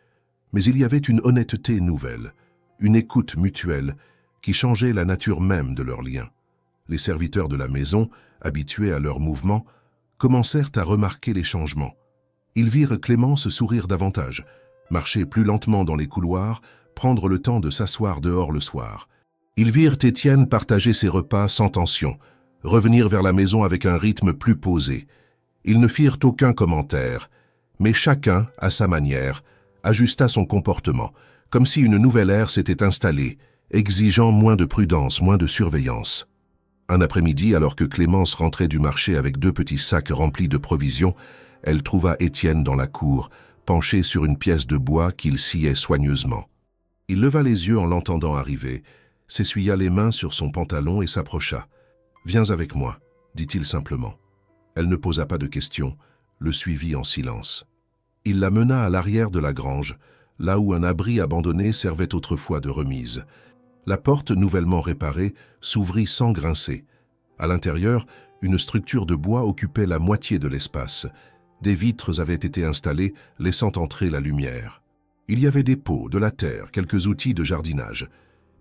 mais il y avait une honnêteté nouvelle, une écoute mutuelle qui changeait la nature même de leur lien. Les serviteurs de la maison, habitués à leurs mouvements, commencèrent à remarquer les changements. Ils virent Clémence sourire davantage, marcher plus lentement dans les couloirs, prendre le temps de s'asseoir dehors le soir. Ils virent Étienne partager ses repas sans tension, revenir vers la maison avec un rythme plus posé. Ils ne firent aucun commentaire, mais chacun, à sa manière, ajusta son comportement, comme si une nouvelle ère s'était installée, exigeant moins de prudence, moins de surveillance. Un après-midi, alors que Clémence rentrait du marché avec 2 petits sacs remplis de provisions, elle trouva Étienne dans la cour, penché sur une pièce de bois qu'il sciait soigneusement. Il leva les yeux en l'entendant arriver, s'essuya les mains sur son pantalon et s'approcha. « Viens avec moi », dit-il simplement. Elle ne posa pas de questions, le suivit en silence. Il la mena à l'arrière de la grange, là où un abri abandonné servait autrefois de remise. La porte, nouvellement réparée, s'ouvrit sans grincer. À l'intérieur, une structure de bois occupait la moitié de l'espace. Des vitres avaient été installées, laissant entrer la lumière. Il y avait des pots, de la terre, quelques outils de jardinage.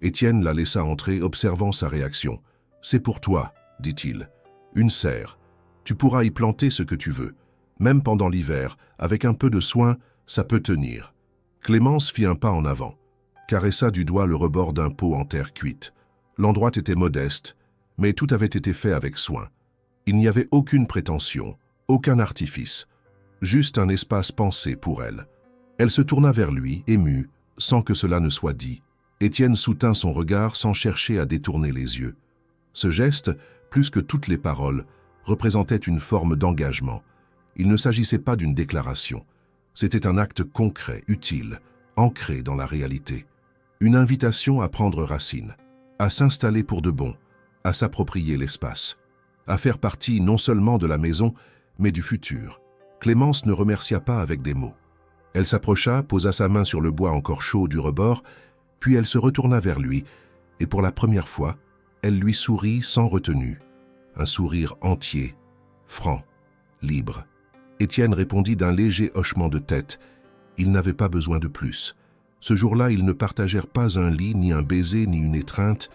Étienne la laissa entrer, observant sa réaction. « C'est pour toi, » dit-il. « Une serre. Tu pourras y planter ce que tu veux. Même pendant l'hiver, avec un peu de soin, ça peut tenir. » Clémence fit un pas en avant, caressa du doigt le rebord d'un pot en terre cuite. L'endroit était modeste, mais tout avait été fait avec soin. Il n'y avait aucune prétention, aucun artifice, juste un espace pensé pour elle. Elle se tourna vers lui, émue, sans que cela ne soit dit. Étienne soutint son regard sans chercher à détourner les yeux. Ce geste, plus que toutes les paroles, représentait une forme d'engagement. Il ne s'agissait pas d'une déclaration. C'était un acte concret, utile, ancré dans la réalité. Une invitation à prendre racine, à s'installer pour de bon, à s'approprier l'espace, à faire partie non seulement de la maison, mais du futur. Clémence ne remercia pas avec des mots. Elle s'approcha, posa sa main sur le bois encore chaud du rebord, puis elle se retourna vers lui, et pour la première fois, elle lui sourit sans retenue. Un sourire entier, franc, libre. Étienne répondit d'un léger hochement de tête. Ils n'avaient pas besoin de plus. Ce jour-là, ils ne partagèrent pas un lit, ni un baiser, ni une étreinte,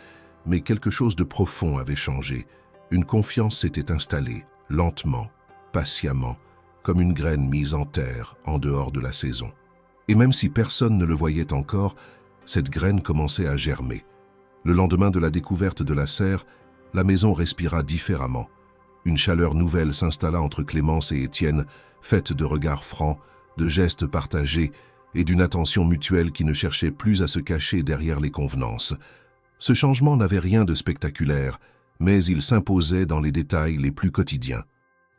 mais quelque chose de profond avait changé. Une confiance s'était installée, lentement, patiemment, comme une graine mise en terre en dehors de la saison. Et même si personne ne le voyait encore, cette graine commençait à germer. Le lendemain de la découverte de la serre, la maison respira différemment. Une chaleur nouvelle s'installa entre Clémence et Étienne, faite de regards francs, de gestes partagés et d'une attention mutuelle qui ne cherchait plus à se cacher derrière les convenances. Ce changement n'avait rien de spectaculaire, mais il s'imposait dans les détails les plus quotidiens.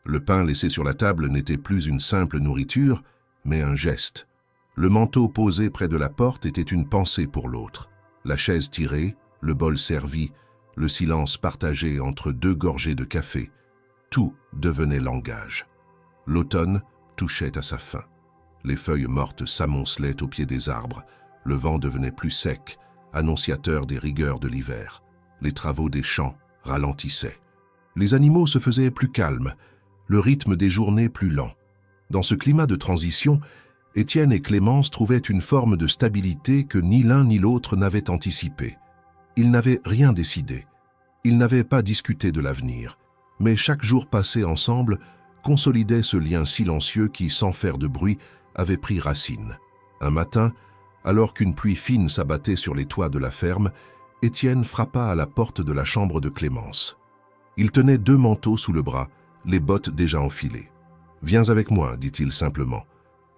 Le pain laissé sur la table n'était plus une simple nourriture, mais un geste. Le manteau posé près de la porte était une pensée pour l'autre. La chaise tirée, le bol servi, le silence partagé entre deux gorgées de café, tout devenait langage. L'automne touchait à sa fin. Les feuilles mortes s'amoncelaient au pied des arbres, le vent devenait plus sec, annonciateur des rigueurs de l'hiver. Les travaux des champs ralentissaient. Les animaux se faisaient plus calmes, le rythme des journées plus lent. Dans ce climat de transition, Étienne et Clémence trouvaient une forme de stabilité que ni l'un ni l'autre n'avaient anticipée. Ils n'avaient rien décidé. Ils n'avaient pas discuté de l'avenir. Mais chaque jour passé ensemble consolidait ce lien silencieux qui, sans faire de bruit, avait pris racine. Un matin, alors qu'une pluie fine s'abattait sur les toits de la ferme, Étienne frappa à la porte de la chambre de Clémence. Il tenait 2 manteaux sous le bras, les bottes déjà enfilées. « Viens avec moi », dit-il simplement.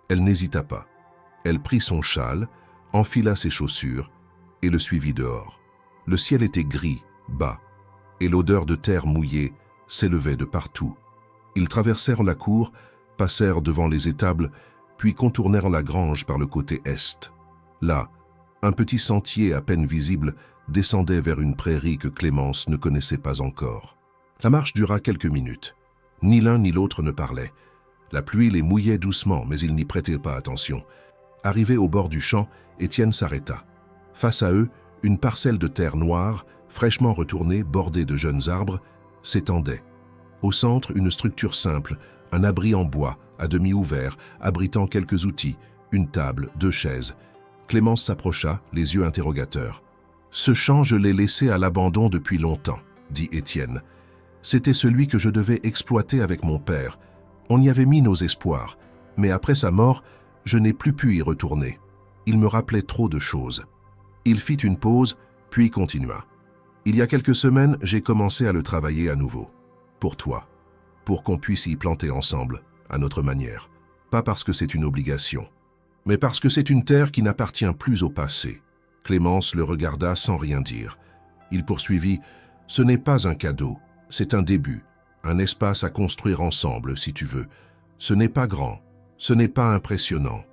Elle n'hésita pas. Elle prit son châle, enfila ses chaussures et le suivit dehors. Le ciel était gris, bas, et l'odeur de terre mouillée s'élevait de partout. Ils traversèrent la cour, passèrent devant les étables, puis contournèrent la grange par le côté est. Là, un petit sentier à peine visible descendait vers une prairie que Clémence ne connaissait pas encore. La marche dura quelques minutes. Ni l'un ni l'autre ne parlait. La pluie les mouillait doucement, mais ils n'y prêtaient pas attention. Arrivé au bord du champ, Étienne s'arrêta. Face à eux, une parcelle de terre noire, fraîchement retournée, bordée de jeunes arbres, s'étendait. Au centre, une structure simple, un abri en bois, à demi ouvert, abritant quelques outils, une table, 2 chaises. Clémence s'approcha, les yeux interrogateurs. « Ce champ, je l'ai laissé à l'abandon depuis longtemps, » dit Étienne. « C'était celui que je devais exploiter avec mon père. On y avait mis nos espoirs, mais après sa mort, je n'ai plus pu y retourner. Il me rappelait trop de choses. » Il fit une pause, puis continua. « Il y a quelques semaines, j'ai commencé à le travailler à nouveau. Pour toi. Pour qu'on puisse y planter ensemble, à notre manière. Pas parce que c'est une obligation, mais parce que c'est une terre qui n'appartient plus au passé. » Clémence le regarda sans rien dire. Il poursuivit « Ce n'est pas un cadeau, c'est un début, un espace à construire ensemble, si tu veux. Ce n'est pas grand, ce n'est pas impressionnant,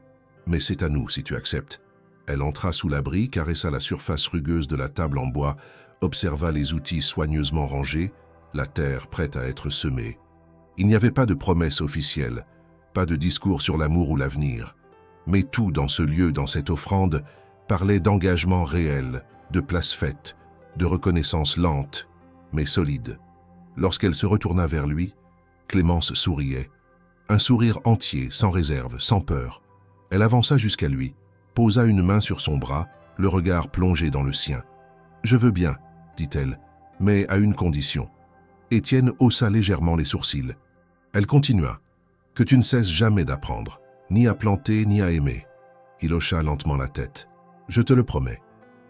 mais c'est à nous, si tu acceptes. » Elle entra sous l'abri, caressa la surface rugueuse de la table en bois, observa les outils soigneusement rangés, la terre prête à être semée. Il n'y avait pas de promesse officielle, pas de discours sur l'amour ou l'avenir, mais tout dans ce lieu, dans cette offrande, parlait d'engagement réel, de place faite, de reconnaissance lente, mais solide. Lorsqu'elle se retourna vers lui, Clémence souriait. Un sourire entier, sans réserve, sans peur. Elle avança jusqu'à lui, posa une main sur son bras, le regard plongé dans le sien. « Je veux bien, » dit-elle, « mais à une condition. » Étienne haussa légèrement les sourcils. Elle continua. « Que tu ne cesses jamais d'apprendre, ni à planter, ni à aimer. » Il hocha lentement la tête. « Je te le promets. »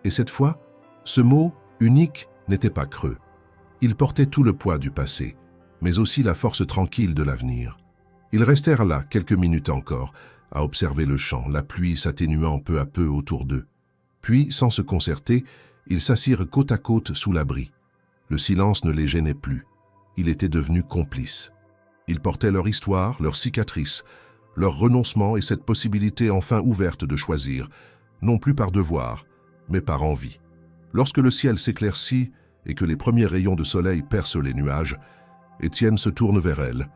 Et cette fois, ce mot, unique, n'était pas creux. Il portait tout le poids du passé, mais aussi la force tranquille de l'avenir. Ils restèrent là quelques minutes encore, à observer le champ, la pluie s'atténuant peu à peu autour d'eux. Puis, sans se concerter, ils s'assirent côte à côte sous l'abri. Le silence ne les gênait plus. Il était devenu complice. Ils portaient leur histoire, leurs cicatrices, leur renoncement et cette possibilité enfin ouverte de choisir, non plus par devoir, mais par envie. Lorsque le ciel s'éclaircit et que les premiers rayons de soleil percent les nuages, Étienne se tourne vers elle.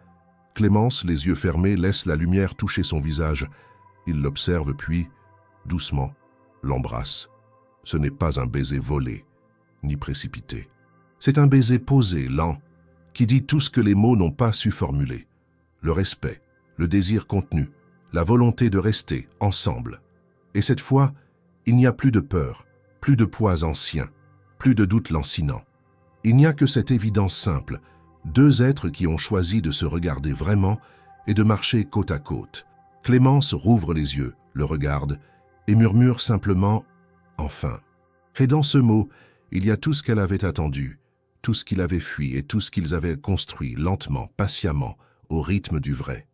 Clémence, les yeux fermés, laisse la lumière toucher son visage. Il l'observe puis, doucement, l'embrasse. Ce n'est pas un baiser volé, ni précipité. C'est un baiser posé, lent, qui dit tout ce que les mots n'ont pas su formuler. Le respect, le désir contenu, la volonté de rester ensemble. Et cette fois, il n'y a plus de peur, plus de poids anciens, plus de doute lancinant. Il n'y a que cette évidence simple, deux êtres qui ont choisi de se regarder vraiment et de marcher côte à côte. Clémence rouvre les yeux, le regarde et murmure simplement « enfin ». Et dans ce mot, il y a tout ce qu'elle avait attendu, tout ce qu'il avait fui et tout ce qu'ils avaient construit lentement, patiemment, au rythme du vrai.